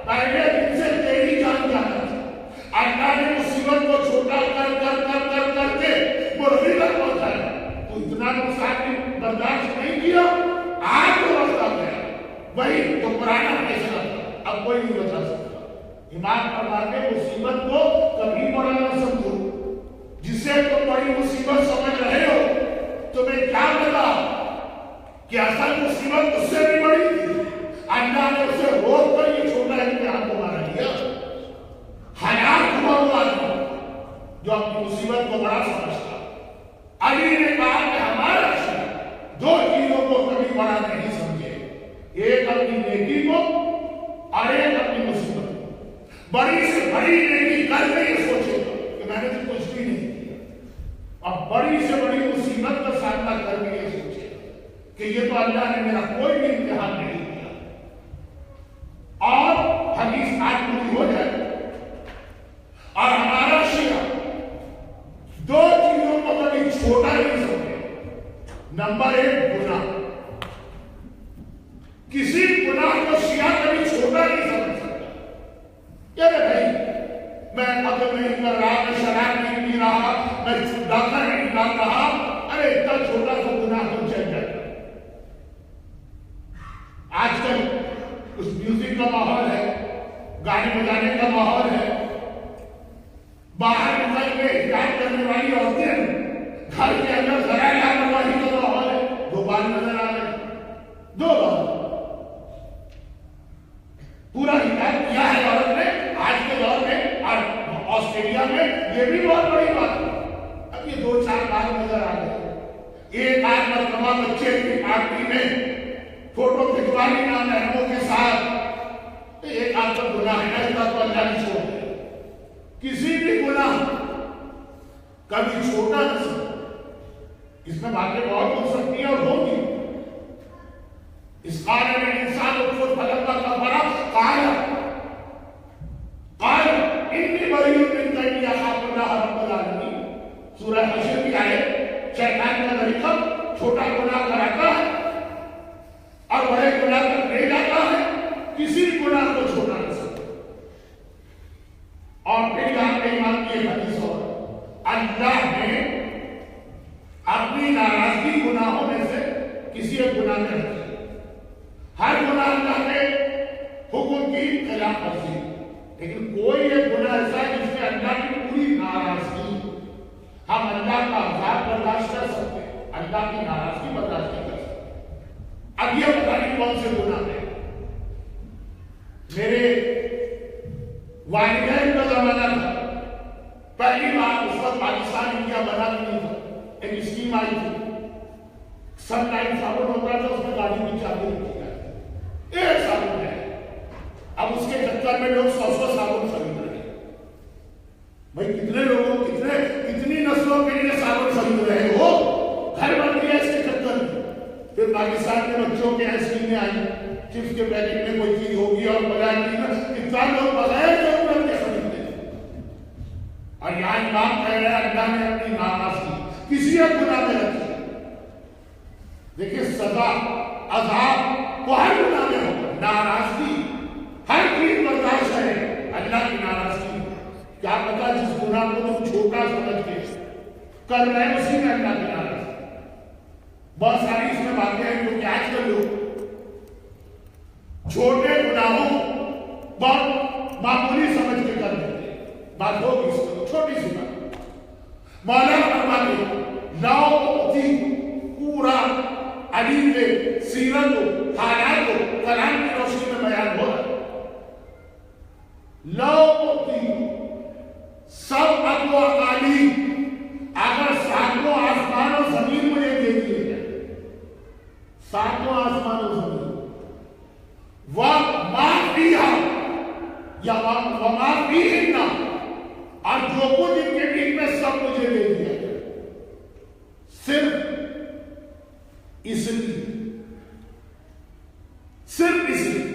پہلے دن سے تیری جان جانا. اللہ نے مصیبت کو چھوٹا کر کے مرغی تک پہنچایا. تو اتنا نقصان برداشت نہیں کیا. آج جو وقت آ گیا وہی تو پرانا فیصلہ تھا، اب کوئی نہیں بچا سکتا. ایمان فرماتے مصیبت کو کبھی بڑا نہ سمجھو. جسے تم بڑی مصیبت سمجھ رہے ہو تمہیں کیا پتا کہ اصل مصیبت اس سے بھی بڑی تھی. اللہ نے اسے روک کر یہ چھوٹا امتحان کو مارا دیا. ہلاک ہوا وہ آدمی جو اپنی مصیبت کو بڑا سمجھتا. علی نے کہا کہ ہمارا شیخ 2 چیزوں کو کبھی بڑا نہیں سمجھے، ایک اپنی نیکی کو اور ایک اپنی مصیبت کو. بڑی سے بڑی نیکی کر کے یہ سوچے کہ میں نے تو کچھ بھی نہیں کیا، اور بڑی سے بڑی مصیبت کا سامنا کر کے یہ سوچے کہ یہ تو اللہ نے میرا کوئی بھی امتحان نہیں کیا. اور حدیث آج پوری ہو جائے. اور ہمارا شیعہ 2 چیزوں کو کبھی چھوٹا نہیں سمجھے. نمبر 1 گناہ. کسی گناہ کو شیعہ کبھی چھوٹا نہیں سمجھ سکتا. کیا بھائی میں قتل نہیں کر رہا، میں شراب نہیں پی رہا، میں ڈاکہ نہیں ڈال رہا، ارے اتنا چھوٹا سا گناہ تو چل جائے. آج کل اس میوزک کا ماحول ہے، گانے بجانے کا ماحول ہے، باہر نکل کے حجاب کرنے والی عورتیں، گھر کے اندر ذرائع لاپرواہی کا ماحول ہے. 2 بار نظر آ رہے، 2 بار پورا حجاب کیا ہے عورت نے آج کے دور میں. اور آسٹریلیا میں یہ بھی بہت بڑی بات ہے. اب یہ 2-4 بار نظر آ گئے. ایک آدھ مرتبہ بچے کی پارٹی میں فوٹو کھچوا لی نامحرموں کے ساتھ، ایک آدھ پر گناہ ہے اس کا تو اللہ نے چھوڑ دیا. کسی بھی گناہ کبھی چھوٹا نہیں. اس میں باتیں بہت ہو سکتی ہیں اور ہوگی، قال الانسان اكفر فلما كفر قال انی بری منک انی اخاف اللہ رب العالمین. سورہ حشر کی آیت. شیطان کا طریقہ چھوٹا گناہ کراتا ہے اور بڑے گناہ تک لے جاتا ہے. کسی گناہ کو چھوڑا نہ سکتا. اور پھر یہاں پہ امام کی حدیث ہو اللہ نے اپنی ناراضگی گناہوں میں سے کسی ایک گناہ میں رکھی. ہر گناہ اللہ کے حکم کی خلاف ورزی, لیکن کوئی ایک گناہ ایسا ہے جس میں اللہ کی پوری ناراضگی. ہم اللہ کا عذاب برداشت کر سکتے ہیں, اللہ کی ناراضگی برداشت نہیں کر سکتے. اب یہ بتائیے کون سے گناہ ہیں. میرے والدین کا زمانہ تھا, پہلی بار اس وقت پاکستان انڈیا بنا نہیں تھا, ایک اسکیم آئی تھی. سن ٹائم صابن ہوتا تھا, اس میں گاڑی کی چابی رکھی جاتی, ایک صابن ہے. اب اس کے چکر میں لوگ 100 صابن خرید رہے ہیں. بھائی کتنے لوگوں کتنی نسلوں کے لیے صابن خرید رہے ہو, گھر بن گیا اس کے چکر میں. پھر پاکستان کے بچوں کے اسکیمیں آئی, چپس کے پیکٹ میں کوئی چیز ہوگی اور کتنا لوگ بغیر ضرورت کے خریدتے ہیں. اور یہاں امام کہہ رہے ہیں اللہ نے اپنی ناراضگی کسی ایک گناہ میں رکھی. دیکھیے سزا عذاب وہ ہر گناہ میں ہوگا, ناراضگی ہر چیز برداشت ہے, اللہ کی ناراضگی. کیا پتا جس گناہ کو تم چھوٹا سمجھ کے کر رہے ہیں اسی میں اللہ کی ناراضگی. بہت ساری اس میں باتیں ہیں جو کہ آج کل لوگ چھوٹے گناہوں بہت معمولی سمجھ کے کر دیتے ہیں. بات ہوگی اس کو چھوٹی سی بات. مولا فرماتے لاؤ تھی پورا علی کے سیرت و حالات و کلام کی روشنی میں بیان ہو رہا ہے. لاؤ تھی سب ابو اقالی, اگر ساتوں آسمان و زمین مجھے دے دیے جائے, ساتوں آسمان و زمین وما فیہا یا وما فیہن, اور جو کچھ ان کے بیچ میں سب مجھے دے دیا جائے, صرف اس لیے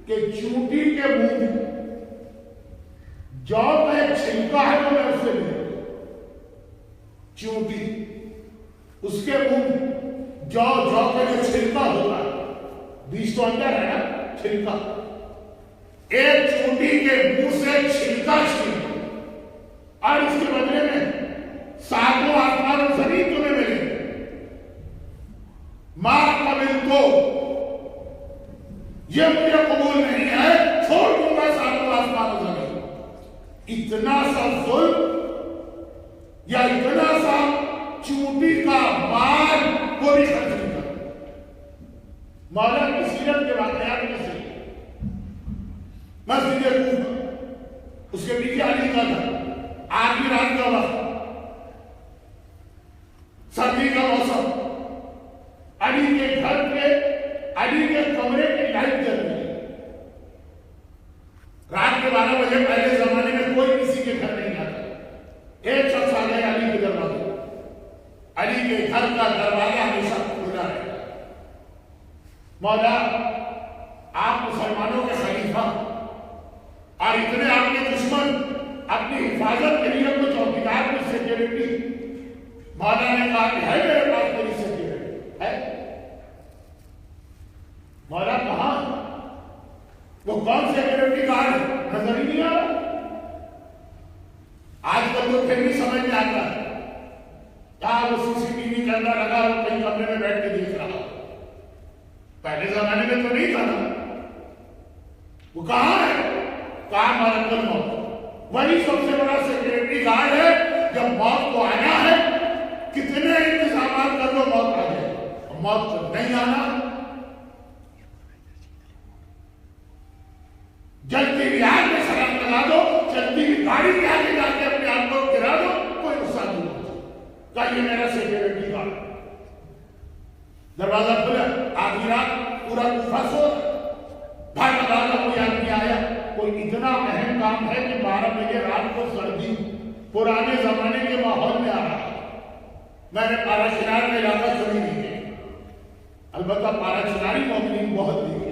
کہ چونٹی کے منہ میں جو کا ایک چھلکا ہے وہ میں اسے لے, چونٹی اس کے منہ میں جو کا جو چھلکا ہوگا, بیج تو اندر ہے نا چھلکا, ایک چونٹی کے منہ سے چھلکا چھین اور اس کے بدلے میں ساتوں آسمان و زمین تمہیں ملے. ماں قبل تو یہ مجھے قبول نہیں ہے, چھوڑ دوں گا ساتوں آسمان و زمین. اتنا سا ظلم یا اتنا سا چونٹی کا مال کوئی خرچ نہیں کرتا. مولا کی سیرت کے واقعات میں سے مسجد کوفہ, اس کے پیچھے علی کا گھر, آدھی رات کا وقت, سردی کا موسم, علی کے گھر پہ علی کے کمرے کی لائٹ جل رہی ہے. رات کے 12 بجے پہلے زمانے میں کوئی کسی کے گھر نہیں آتا. ایک شخص آ گیا علی کے دروازے, علی کے گھر کا دروازہ ہمیشہ کھلا رہتا. مولا آپ مسلمانوں کے خلیفہ اور اتنے آپ کے دشمن, اپنی حفاظت کے لیے کچھ چوکیدار کی سیکورٹی. مولا نے کہا کہ ہے میرے پاس میری سیکورٹی ہے. مولا کہاں, وہ کون سیکورٹی گارڈ نظر ہی نہیں آ رہا. آج کل تو پھر بھی سمجھ میں آتا ہے کیا وہ CCTV کے اندر لگا اور کہیں کمرے میں بیٹھ کے دیکھ رہا. پہلے زمانے میں تو نہیں تھا نا. وہ کہاں ہے, کہاں ملک الموت, وہی سب سے بڑا سیکورٹی گارڈ ہے. جب موت کو آنا ہے کتنے انتظامات کر لو موت آ جائے, موت کو نہیں آنا. جلدی بھی آگ میں سلام لگا دو, جلدی بھی گاڑی کے آگے جا کے اپنے آپ کو گرا دو, کوئی نقصان نہیں ہوتا. کہا یہ میرا سیکورٹی گارڈ. دروازہ کھلا, آدھی رات پورا کوفہ سو رہا, بھاگا بھاگا کوئی آدمی آیا. کوئی اتنا اہم کام ہے کہ 12 بجے رات کو سردی پرانے زمانے کے ماحول میں آ رہا. میں نے پارا شنار میں علاقہ کبھی نہیں ہے, البتہ پارا چناری مومنین بہت دیکھے،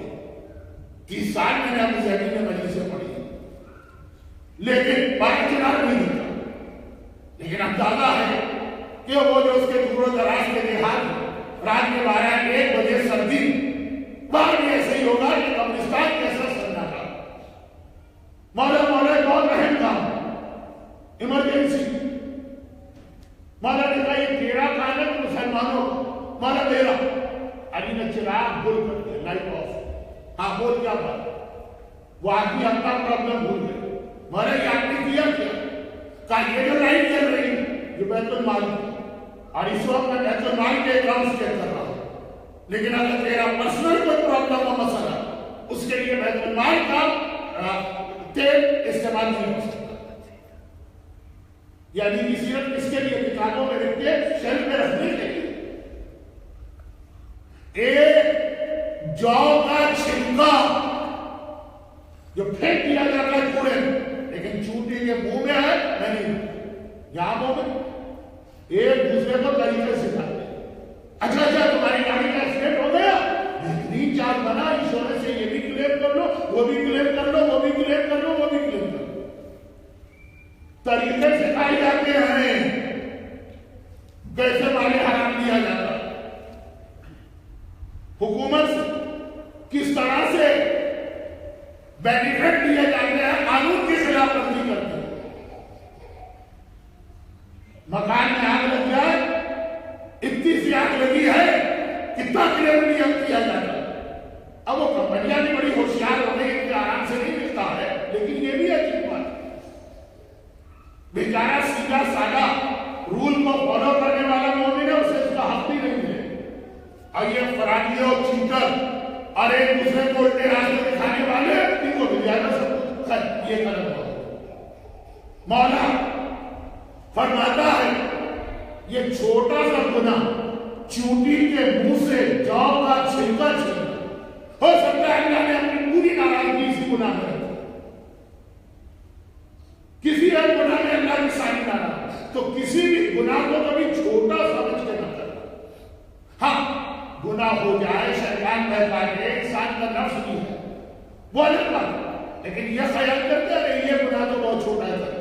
30 سال میں نے ابو ظہبی میں مجلسیں پڑھی، لیکن پارا چنار نہیں دیکھا۔ لیکن اندازہ ہے کہ وہ جو اس کے دور و دراز کے دیہات، رات کے 12-1 بجے سردی، وہاں بھی ایسے ہی ہوگا کہ قبرستان کیسا سناٹا، مولا بہت اہم کام، ایمرجنسی، مولا نے کہا یہ تیرا کام ہے مسلمانوں، مولا میرا، علی نے چراغ بھول کر دیا، لائٹ آف، ہاں بول کیا بات، وہ آدمی اپنا پرابلم بھول گئے، مولا یہ آدمی کیا کہا یہ جو لائٹ چل رہی ہے یہ بیت المال کی، اور اس وقت میں بیت المال کے اکاؤنٹس چیک کر رہا ہوں، لیکن اگر تیرا پرسنل کوئی پرابلم ہو مسئلہ، اس کے لیے بیت المال کا تیل استعمال نہیں ہو سکتا۔ یعنی یہ صرف اس کے لیے کتابوں میں رکھ کے شیلف میں رکھنے کے لیے۔ ایک جو کا چھلکا جو پھینک دیا جاتا ہے کوڑے میں، لیکن چونٹی کے منہ میں ہے نہیں، یہاں منہ میں ایک دوسرے کو طریقے سکھاتے ہیں۔ اچھا تمہاری گاڑی کا ایکسیڈنٹ ہو گیا، بہترین چال بنا، انشورنس سے یہ بھی کلیم کر لو، وہ بھی کلیم کر لو، وہ بھی کلیم کر لو، وہ بھی کلیم کر لو، طریقے سکھائے جاتے ہیں کیسے مال حرام دیا جاتا ہے، حکومت سے کس طرح سے بینیفٹ دیے جاتے ہیں، قانون کی خلاف ورزی کرتے ہیں۔ مکان میں آگ لگ جائے، اتنی سی آگ لگی ہے، کتنا کلیم نہیں کیا جاتا۔ اب وہ کمپنیاں بھی بڑی ہوشیار ہو گئی، اتنے آرام سے نہیں ملتا ہے، لیکن یہ بھی عجیب بات ہے، بیچارہ سیدھا سادہ رول کو فالو کرنے والا مومن ہے، اسے اس کا حق بھی نہیں ہے، اور یہ فراڈی اور چیٹر اور ایک دوسرے کو الٹے راستے دکھانے والے ان کو مل جائے گا سب کچھ، یہ غلط ہو۔ مولا فرماتا ہے یہ چھوٹا سا گناہ چونٹی کے منہ سے جو کا چھلکا چھلکا، ہو سکتا ہے اللہ نے اپنی پوری ناراضگی اسی گناہ میں رکھی، کسی ایک گناہ میں اللہ کی ساری ناراض، تو کسی بھی گناہ کو کبھی چھوٹا سمجھ کے نہ کرنا۔ ہاں گناہ ہو جائے، شیطان بہتا ہے، انسان کا نفس بھی ہے، وہ الگ بات، لیکن یہ خیال کرتے ہیں یہ گناہ تو بہت چھوٹا ہے،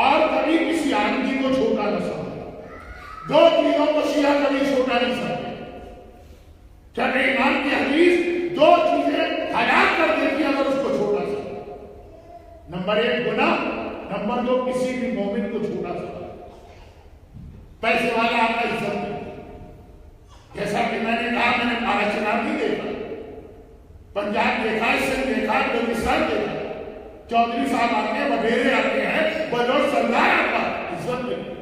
اور کبھی کسی آدمی کو چھوٹا نہ سمجھے۔ دو چیزوں کو شیعہ کبھی چھوٹا نہیں سمجھے، چاہے امام کی حدیث 2 چیزیں ہلاک کر دیتی ہیں اگر اس کو چھوٹا سمجھے، نمبر 1 گناہ، نمبر 2 کسی بھی مومن کو چھوٹا سمجھے۔ پیسے والا آپ کا عزت نہیں، جیسا کہ میں نے کہا، میں نے پارا چنار نہیں دیکھا، پنجاب دیکھا، سندھ دیکھا، بلوچستان دیکھا، چودھری صاحب آتے ہیں، وڈیرے آتے ہیں، بلوچ سردار آتا ہے، عزت نہیں،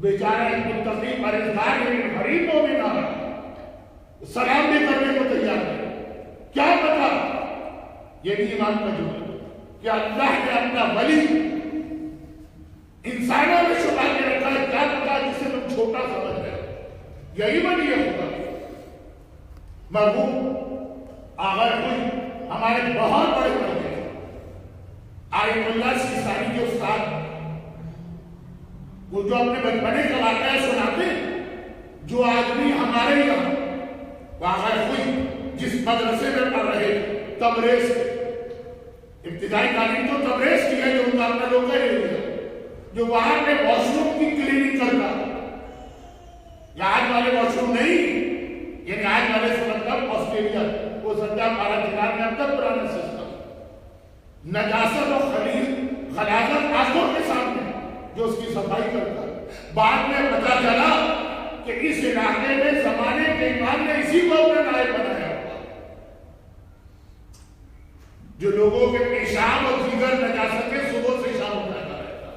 بیچارہ ایک متقی پرہیزگار لیکن غریب مومن آ رہا، سلام بھی کرنے کو تیار ہے، کیا پتا، یہ بھی ایمان کا جملہ کہ اللہ نے اپنا ولی انسانوں میں چھپا کے رکھا ہے، کیا پتا جسے تم چھوٹا سمجھ رہے ہو، یہی ولی ہوگا۔ مرحوم آغا کوئی ہمارے بہت بڑے بڑے آئیت اللہ سیستانی کے استاد، وہ جو اپنے بچپنے کا واقعہ سناتے، جو آدمی ہمارے یہاں آغا کوئی جس مدرسے میں پڑھ رہے تبریز، ابتدائی تعلیم تو تبریز کی ہے جو ان کا اپنا لوگ ہے، جو وہاں پہ واش روم کی کلیننگ کرتا، یا آج والے واش روم نہیں، یعنی آج والے سے مطلب آسٹریلیا، وہ سنجا پارا چنار میں اب تک پرانا سسٹم، نجاست و خلاظت آنکھوں کے سامنے جو اس کی صفائی کرتا ہے۔ بعد میں پتہ چلا کہ اس علاقے میں زمانے کے امام نے اسی کو اپنا نائب بنایا، جو لوگوں کے پیشاب اور دیگر نجاستیں صبح سے شام اٹھاتا رہتا،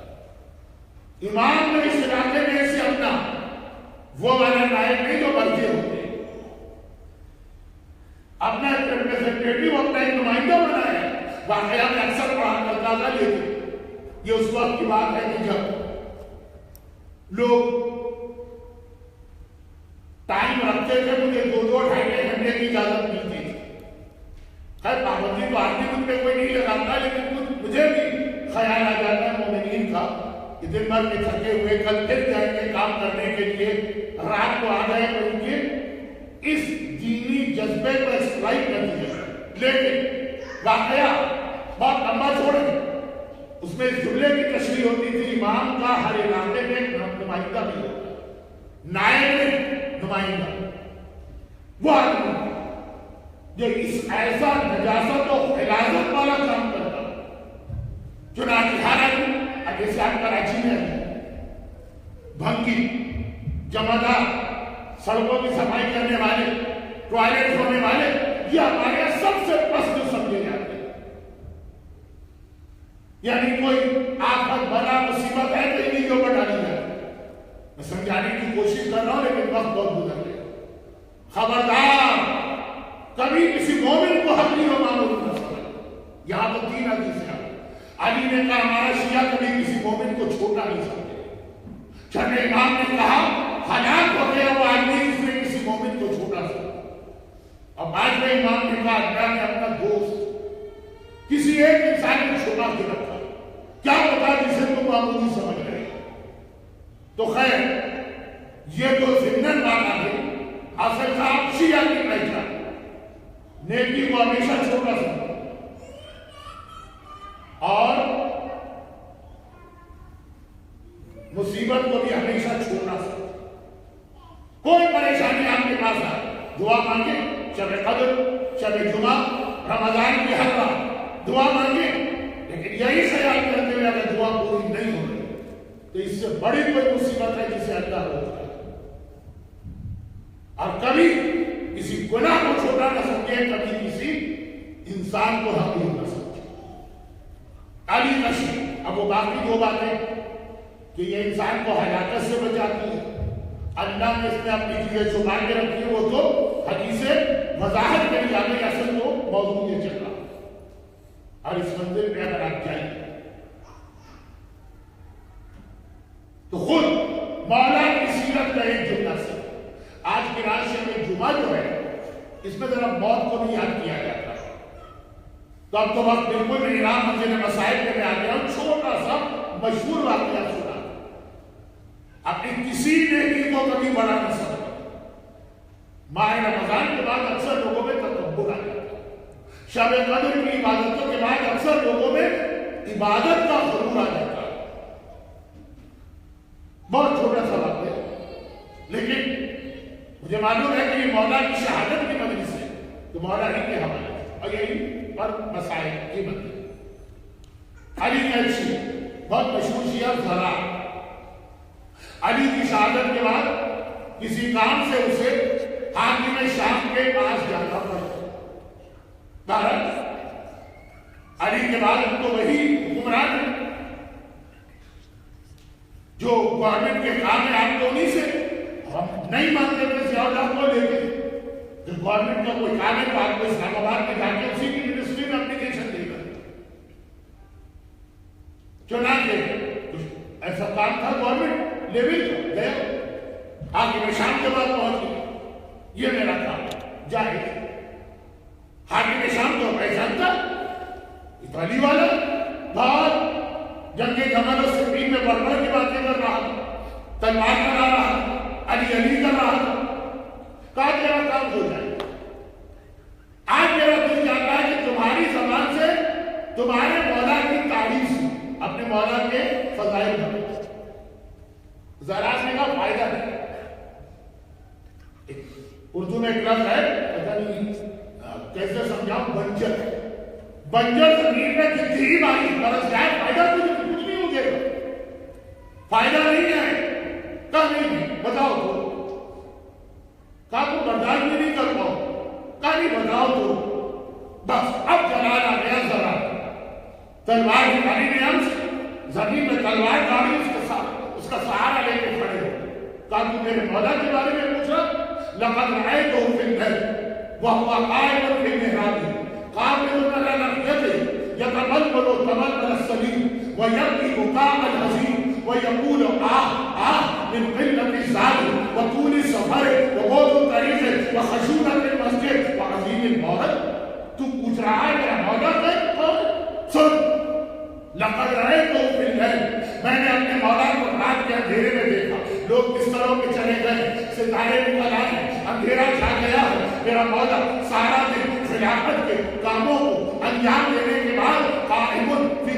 امام نے اس علاقے میں اسے اپنا وہ والا نائب نہیں جو مرضی ہوتے، اپنا ریپریزنٹیٹیو، اپنا ایک نمائندہ بنایا۔ واقعہ میں اکثر پڑھا کرتا تھا، لیکن یہ اس وقت کی بات ہے کہ جب لوگ ٹائم رکھتے تھے، مجھے 2-2-2.5 گھنٹے کی اجازت ملتی تھی۔ خیر پابندی تو آدمی مجھ پہ کوئی نہیں لگاتا، لیکن مجھے بھی خیال آ جاتا ہے مومنین کا کہ دن بھر کے تھکے ہوئے کل پھر جائیں گے کام کرنے کے لیے، رات کو آ گئے تو ان کے اس لیکن واقعہ بہت لمبا چھوڑیں، اس میں اس جملے کی تشریح ہوتی تھی امام کا ہر علاقے میں نمائندہ بھی ہوتا، نائب میں نمائندہ، وہ آدمی جو اس ایسا نجاست و خلاصت والا کام کرتا، چنانچہ ہر آدمی جیسے آپ کراچی میں بھنگی جمعدار سڑکوں کی صفائی کرنے والے، ٹوائلٹ ہونے والے، یہ ہمارے یہاں سب سے پست سمجھے جاتے ہیں، یعنی کوئی آفت بلا مصیبت ہے تو انہیں کے اوپر ڈالی جاتی ہے۔ میں سمجھانے کی کوشش کر رہا ہوں لیکن وقت بہت گزر گیا۔ خبردار کبھی کسی مومن کو حق نہیں ہو معمول نہ سمجھ، یہاں تو 3 حدیث ہے۔ علی نے کہا ہمارا شیعہ کبھی کسی مومن کو چھوٹا نہیں سمجھے، چھٹے امام نے کہا ہلاک ہو گیا وہ آدمی جس نے کسی مومن کو چھوٹا سمجھا، اور 5ویں امام نے کہا اللہ نے اپنا دوست کسی ایک انسان کو چھوٹا کے رکھا، کیا پتا جسے تم معمولی سمجھ رہے۔ تو خیر یہ تو ضمن بات آ گئی، اصل صاحب شیعہ کی پہچان نیکی کو ہمیشہ چھوٹا سمجھا اور مصیبت کو بھی ہمیشہ چھوٹا سمجھا۔ کوئی پریشانی آپ کے پاس آئے دعا مانگے، شب قدر، شب جمعہ، رمضان کی ہر رات دعا مانگے، لیکن یہی خیال کرتے ہوئے اگر دعا پوری نہیں ہو رہی تو اس سے بڑی کوئی مصیبت ہے جسے اللہ روک ہے۔ اور کبھی کسی گناہ کو چھوٹا نہ سمجھے، کبھی کسی انسان کو حقیر نہ سمجھے۔ علی نشی اب وہ باقی 2 باتیں کہ یہ انسان کو ہلاکت سے بچاتی ہے، اللہ نے اس میں اپنی چیزیں چھپا کے رکھی ہے، وہ تو حدیث وضاحت کے لیے آگے اصل تو موضوع یہ چل رہا۔ اور اس منزل پہ اگر آپ جائیں تو خود مولا کی سیرت کا ایک جملہ سے آج کے راشن میں جمعہ جو ہے اس میں ذرا موت کو نہیں یاد کیا جاتا، تو اب تو وقت بالکل نہیں رہا، مسجد مسائل میں آ گیا ہوں، چھوٹا سا مشہور واقعہ سنا، اپنی کسی نیکی کو کبھی بڑا نہ سمجھا۔ ماہ رمضان کے بعد اکثر لوگوں میں تکبر آ جاتا ہے، شب قدر کی عبادتوں کے بعد اکثر لوگوں میں عبادت کا غرور آ جاتا ہے، بہت چھوٹا سا واقعہ لیکن مجھے معلوم ہے کہ یہ مولا کی شہادت کی مجلس ہے تو مولا ہی کے حوالے اور یہی پر مسائل کی مدد۔ علی کیلشی بہت مشہور شیعہ ذرا، علی کی شہادت کے بعد کسی کام سے اسے حاکم شام کے پاس جانا پڑا، علی کے بعد اب تو وہی حکمران ہے جو گورنمنٹ کے کام ہے، آپ تو انہیں سے ہم نہیں مانتے تھے ضیاء کو، لیکن جب گورنمنٹ کا کوئی کام ہے تو آپ کو اسلام آباد میں جا کے اسی کی منسٹری میں اپلیکیشن دے گا، چنانچہ ایسا کام تھا گورنمنٹ لیول کا، گیا حاکم شام کے بعد پہنچ گیا، یہ میرا کام جائے۔ حاکم شام تو پہچانتا اطالی والا، بہت جنگ جمل و صفین میں بڑھ کی باتیں کر رہا تھا، تلوار کرا رہا تھا، علی کر رہا تھا، کہا میرا کام ہو جائے۔ آج میرا دل چاہتا ہے کہ تمہاری زبان سے تمہارے مولا کی تعریف اپنے مولا کے فضائل میں ذرا سے کا فائدہ نہیں۔ اردو میں ایک لفظ ہے، پتہ نہیں کیسے سمجھاؤں، بنجر زمین میں جتنی ہی باری برس جائے فائدہ کچھ نہیں ہو گا، فائدہ نہیں ہے، کہا نہیں بتاؤ تو، کہا تو برداشت بھی نہیں کر پاؤ، کہا نہیں بتاؤ تو، بس اب جلال آ گیا ذرا، تلوار نکالی نے ہم سے، زمین میں تلوار ڈالی، اس کا سہارا لے کے کھڑے ہو، کہا تو میرے مولا کے بارے میں پوچھا، لقد رأيته في الليل وهو قائم في المحراب قابل على ناحيته يتململ تململ السليم ويبكي بكاء الحزين ويقول من قلة الزاد وطول السفر وبعد الطريق وخشونة المسجد وعظيم المورد۔ تو پوچھ رہا ہے میرا مولا کون؟ سن، لقد رأيته في الليل، میں نے اپنے مولا کو رات کے اندھیرے میں دیکھا، لوگ بستروں پہ چلے گئے، ستارے نکل آئے، اندھیرا چھا گیا ہے، میرا مولا سارا دن خلافت کے کاموں کو انجام دینے کے بعد قائمٌ فی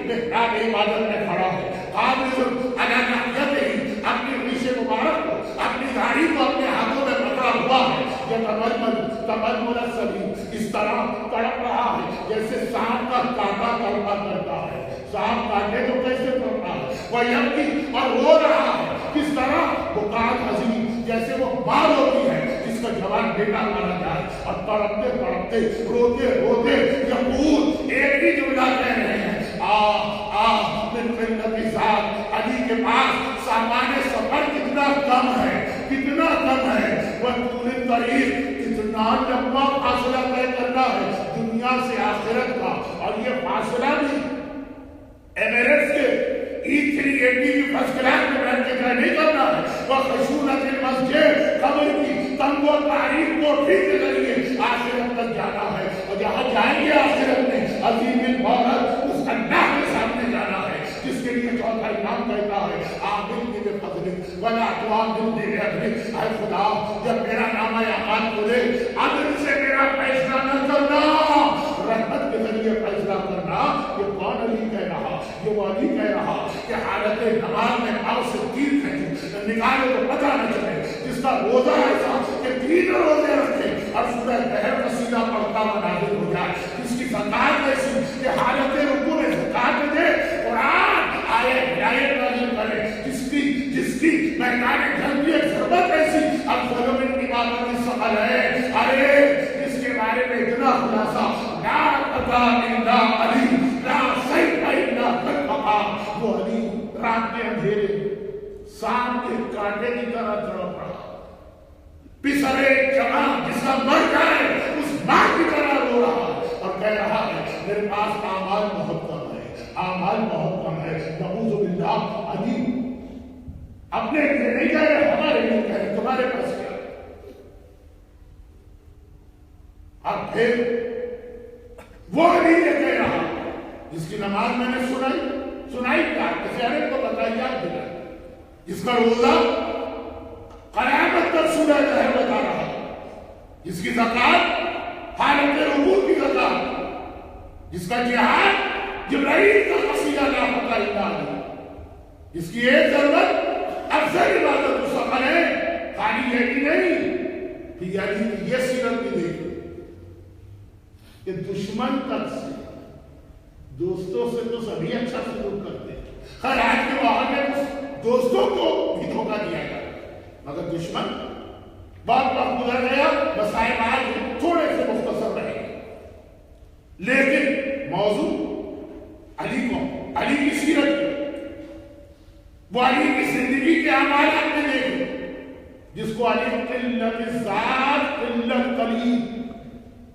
محراب عبادت میں کھڑا ہے، قابض علی ناحیتہ، اپنی ریش مبارک کو، اپنی داڑھی کو اپنے ہاتھوں میں پکڑا ہوا ہے، تململ السبیل، اس طرح تڑپ رہا ہے جیسے سانپ کا کانٹا تڑپا کرتا ہے، سانپ کاٹے تو کیسے تڑپا ہے، وہ یبکی اور رو رہا ہے، کس طرح بکات حزین، جیسے وہ ماں روتی ہے جس کا جوان بیٹا مارا جائے، اور تڑپتے تڑپتے روتے روتے یقول ایک ہی جملہ کہہ رہے ہیں، من قلت ذات، علی کے پاس سامان سفر کتنا کم ہے، کتنا کم ہے، وہ طول طریق، کتنا لمبا فاصلہ طے کرنا ہے دنیا سے آخرت کا، اور یہ فاصلہ بھی ایمریٹس کے E380 کی فرسٹ کلاس میں بیٹھ کے طے نہیں کرنا ہے، وہ خشونت المسجد، قبر کی تنگ و تاریخ کوٹھی کے ذریعے آخرت تک جانا ہے، اور جہاں جائیں گے آخرت میں عظیم البرکت اس اللہ کے سامنے جانا ہے جس کے لیے چوتھا امام کہتا ہے آمین بفضلک ولا تعامل بعدلک، اے خدا جب میرا نامہ اعمال کھلے عدل سے میرا فیصلہ نہ کرنا، رحمت کے ذریعے فیصلہ کرنا۔ یہ کون علی کہہ رہا؟ یہ وہ علی کہہ رہا کہ حالت نماز میں پاؤں سے تیر نکالے تو پتہ نہ چلے، جس کا روزہ ایسا کہ 3 روزے رکھے اور سورہ قہر کا سیدھا پڑھتا ہوا نازل ہو جائے، جس کی زکات ایسی کہ حالت رکوع میں زکات دے، قرآن آئے ہدایت نازل کرے، جس کی میدان جنگ کی ضرورت ایسی اب ظلم عبادت سفل ہے، ارے اس کے بارے میں اتنا خلاصہ لا قضا الا علی لا سیف الا بالبقاء، وہ علی رات میں اندھیرے سانپ کے کانٹے کی طرح تڑپ رہا، پسرے جوان جس کا مر جائے اس ماں کی طرح رو رہا اور کہہ رہا ہے میرے پاس اعمال بہت کم ہے، اعمال بہت کم ہے، نعوذ باللہ۔ علی اپنے لیے نہیں کہہ رہے، ہمارے لیے کہہ رہے، تمہارے پاس کیا؟ اب پھر وہ علی یہ کہہ رہا جس کی نماز میں نے سنائی کیا کسی کو بتائی یاد دلائی، جس کا روزہ قیامت تک سورہ قہر بتا رہا، جس کی زکات حالت رکوع کی زکات، جس کا جہاد جبرائیل کا قصیدہ لا پتہ الا علی، جس کی ایک ضرورت افضل عبادت مسلمان ہے، خالی یہ بھی نہیں کہ علی کی یہ سیرت بھی دیکھو کہ دشمن تک سے، دوستوں سے تو سبھی اچھا سلوک کرتے ہیں، خیر آج کے ماحول میں دوستوں کو بھی دھوکہ دیا گیا، مگر دشمن بہت وقت گزر گیا، مسائل آج تھوڑے سے مختصر رہے، لیکن موضوع علی کو، علی کی سیرت کی، وہ علی کی زندگی کے اعمال میں دیکھیں، جس کو علی قلت ذات قلت قلیب،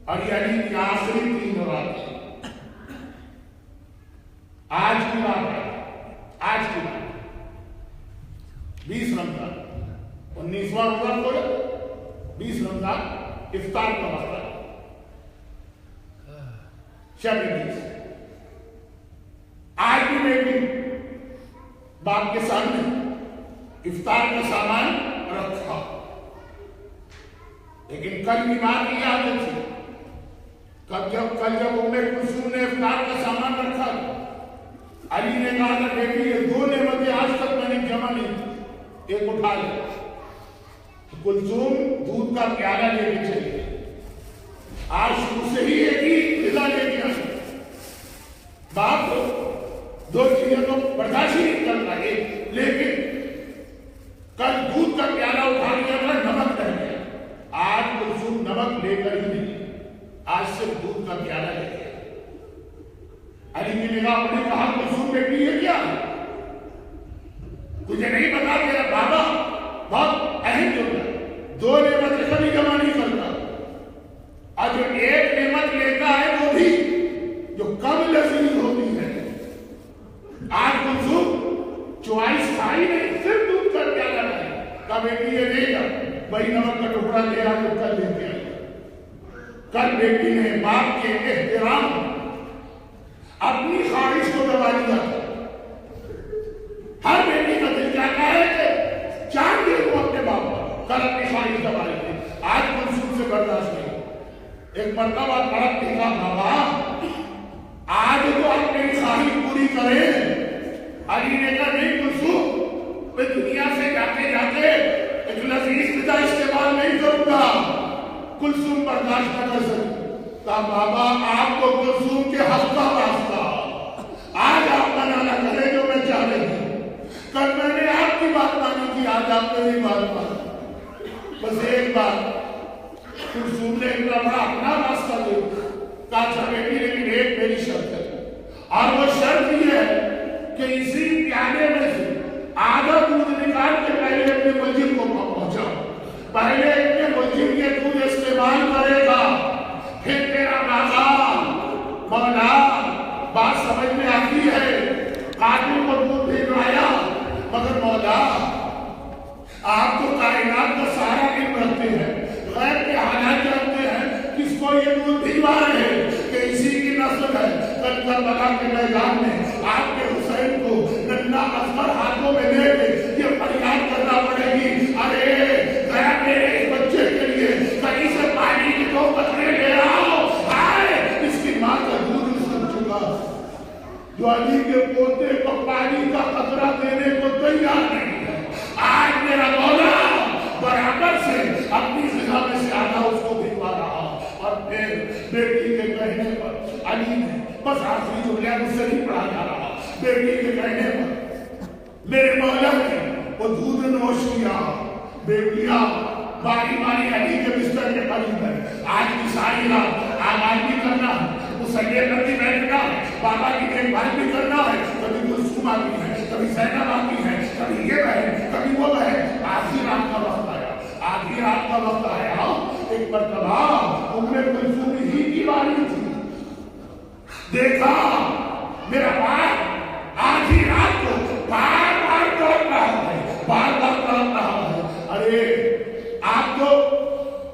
اور یہ علی کی آخری 3 راتیں، آج کی بات ہے، آج کی بات 20 رمضان 19واں روزہ کھولے، 20 رمضان افطار کا وقت، شب 20، آج کی بیٹی باپ کے سامنے افطار کا سامان رکھا، لیکن کل کی بات کی عادت تھی، کل جب ام کلثوم نے افطار کا سامان رکھا، علی نے کہا تھا بیٹی یہ 2 نعمتیں آج تک میں نے جمع نہیں کی، ایک اٹھا لے۔ کلثوم دودھ کا پیالہ لے کے چلی گئی، آج شروع سے ہی ایک ہی غذا لے کے آئی، باپ 2 چیزیں تو برداشت ہی نہیں کر رہا، لیکن کل دودھ کا پیالہ اٹھا لیا تھا، نمک رہ گیا، آج کلثوم نمک لے کر ہی نہیں، آج صرف دودھ کا پیالہ لے گیا۔ علی کی نگاہ پڑی، کہا کلثوم بیٹی یہ کیا ہے؟ تجھے نہیں پتا میرا بابا بہت اہم جملہ، 2 نعمتیں کبھی جمع نہیں کرتا، اور جو ایک نعمت لیتا ہے وہ بھی جو کم لذیذ ہوتی ہے۔ آج کلثوم چوائس کھائی نہیں، صرف دودھ کا پیالہ نہیں، کہا بیٹی یہ لے گا، وہی نمک کا ٹکڑا لے آ تو کل لے کے آئی۔ کل بیٹی نے باپ کے احترام اپنی خواہش کو دبا لیا، ہر بیٹی کا دل چاہتا ہے کہ چاند دے وہ اپنے باپ پر، کل اپنی خواہش دبا لی، آج کلثوم سے برداشت نہیں، ایک مرتبہ تڑپ کے کہا بابا آج تو آپ میری خواہش پوری کریں۔ علی نے کہا نہیں کلثوم، میں دنیا سے جاتے جاتے ایک لذیذ غذا استعمال نہیں کروں گا۔ کلثوم برداشت نہ کر سکی، کہا بابا آپ کو کلثوم کے حق کا واسطہ، آج آپ منع نہ کریں جو میں چاہ رہی ہوں، کل میں نے آپ کی بات مانی تھی، آج آپ میری بات مانی۔ بس ایک بات کلثوم نے اتنا بڑا اپنا راستہ دے کہا اچھا بیٹی لیکن ایک میری شرط ہے، اور وہ شرط یہ ہے کہ اسی پیالے میں سے آدھا دودھ نکال کے پہلے اپنے منزل کو پہنچاؤ، پہلے اپنے منزل کے دودھ استعمال کرے گا، پھر میرا بابا مولا بات سمجھ میں آتی ہے، قاتل کو دودھ بھجوایا، مگر مولا آپ تو کائنات کا سارا علم رکھتے ہیں، غیب کے حالات جانتے ہیں، کس کو یہ دودھ بھجوا رہے ہیں کہ اسی کی نسل ہے۔ کل کربلا کے میدان میں آپ کے حسین کو ننھا اصغر ہاتھوں میں لے کے یہ فریاد کرنا پڑے گی، ارے ذرا میرے اس بچے کے لیے کہیں سے پانی کی 2 قطرے لے آؤ، ہائے اس کی ماں کا دودھ سن چکا، جو علی کے پوتے کو پانی کا قطرہ دینے کو تیار نہیں ہے۔ آج میرا مولا برابر سے اپنی غذا میں سے آدھا اس کو بھجوا رہا، اور پھر بیٹی کے کہنے پر علی نے بس آخری جملہ مجھ سے نہیں پڑھا جا رہا، بیٹی کے کہنے پر میرے مولا نے وہ دودھ نوش کیا۔ بیٹیاں باری باری علی کے بستر کے قریب ہے، آج کی ساری رات آباد بھی کرنا ہے، مسلح پر بھی بیٹھنا ہے، بابا کی دیکھ بھال بھی کرنا ہے، کبھی کلثوم آتی ہے، کبھی زینب آتی ہے، کبھی یہ بہن کبھی وہ بہن۔ آدھی رات کا وقت آیا، آدھی رات کا وقت آیا، ایک مرتبہ ام کلثوم ہی کی باری تھی، دیکھا میرا باپ آدھی رات کو بار بار تڑپ رہا ہے، بار بار تڑپ رہا ہے۔ ارے آپ تو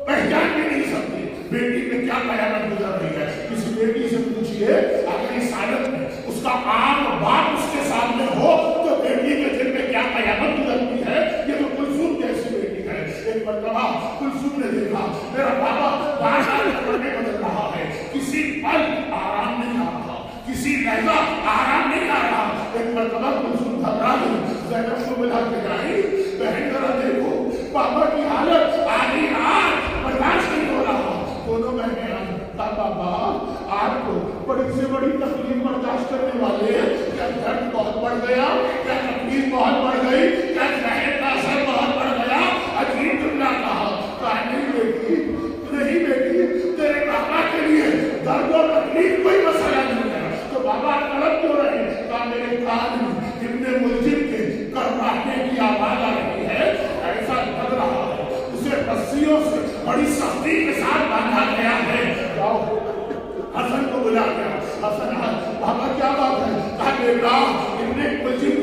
پہچان بھی نہیں سکتے بیٹی میں کیا قیامت گزر رہی ہے، کسی بیٹی سے پوچھئے اگر اس حالت میں اس کا عام باپ اس کے سامنے ہو تو بیٹی کے دل میں کیا قیامت گزرتی ہے، یہ تو کلثوم جیسی بیٹی ہے۔ ایک مرتبہ کلثوم نے دیکھا میرا بابا بار بار کپڑے بدل رہا ہے، کسی پل آرام نہیں آ رہا، کسی لہجہ آرام نہیں آ رہا۔ ایک مرتبہ کلثوم گھبرا گئی، زینب کو بلا کے گئی، بہن ذرا دیکھو بابا کی حالت آدھی رات برداشت نہیں ہو رہا۔ دونوں بہنیں آئی، کہا بابا آپ کو بڑی سے بڑی تکلیف برداشت کرنے والے، کیا درد بہت بڑھ گیا، کیا تکلیف بہت بڑھ گئی، کیا زہر کا اثر بہت بڑھ گیا؟ عجیب جملہ کہا، کہا نہیں بیٹی، نہیں بیٹی، تیرے بابا کے لیے درد و تکلیف کوئی مسئلہ نہیں ہے، تو بابا تڑپ کیوں رہے؟ کہا میرے کان میں ابن ملجم کے کروانے کی آواز آ رہی ہے، ایسا لگ رہا ہے اسے رسیوں سے بڑی سختی کے ساتھ باندھا گیا ہے۔ جاؤ حسن کو بلا گیا، حسن بابا کیا بات ہے؟ کہا بیٹا ابن ملجم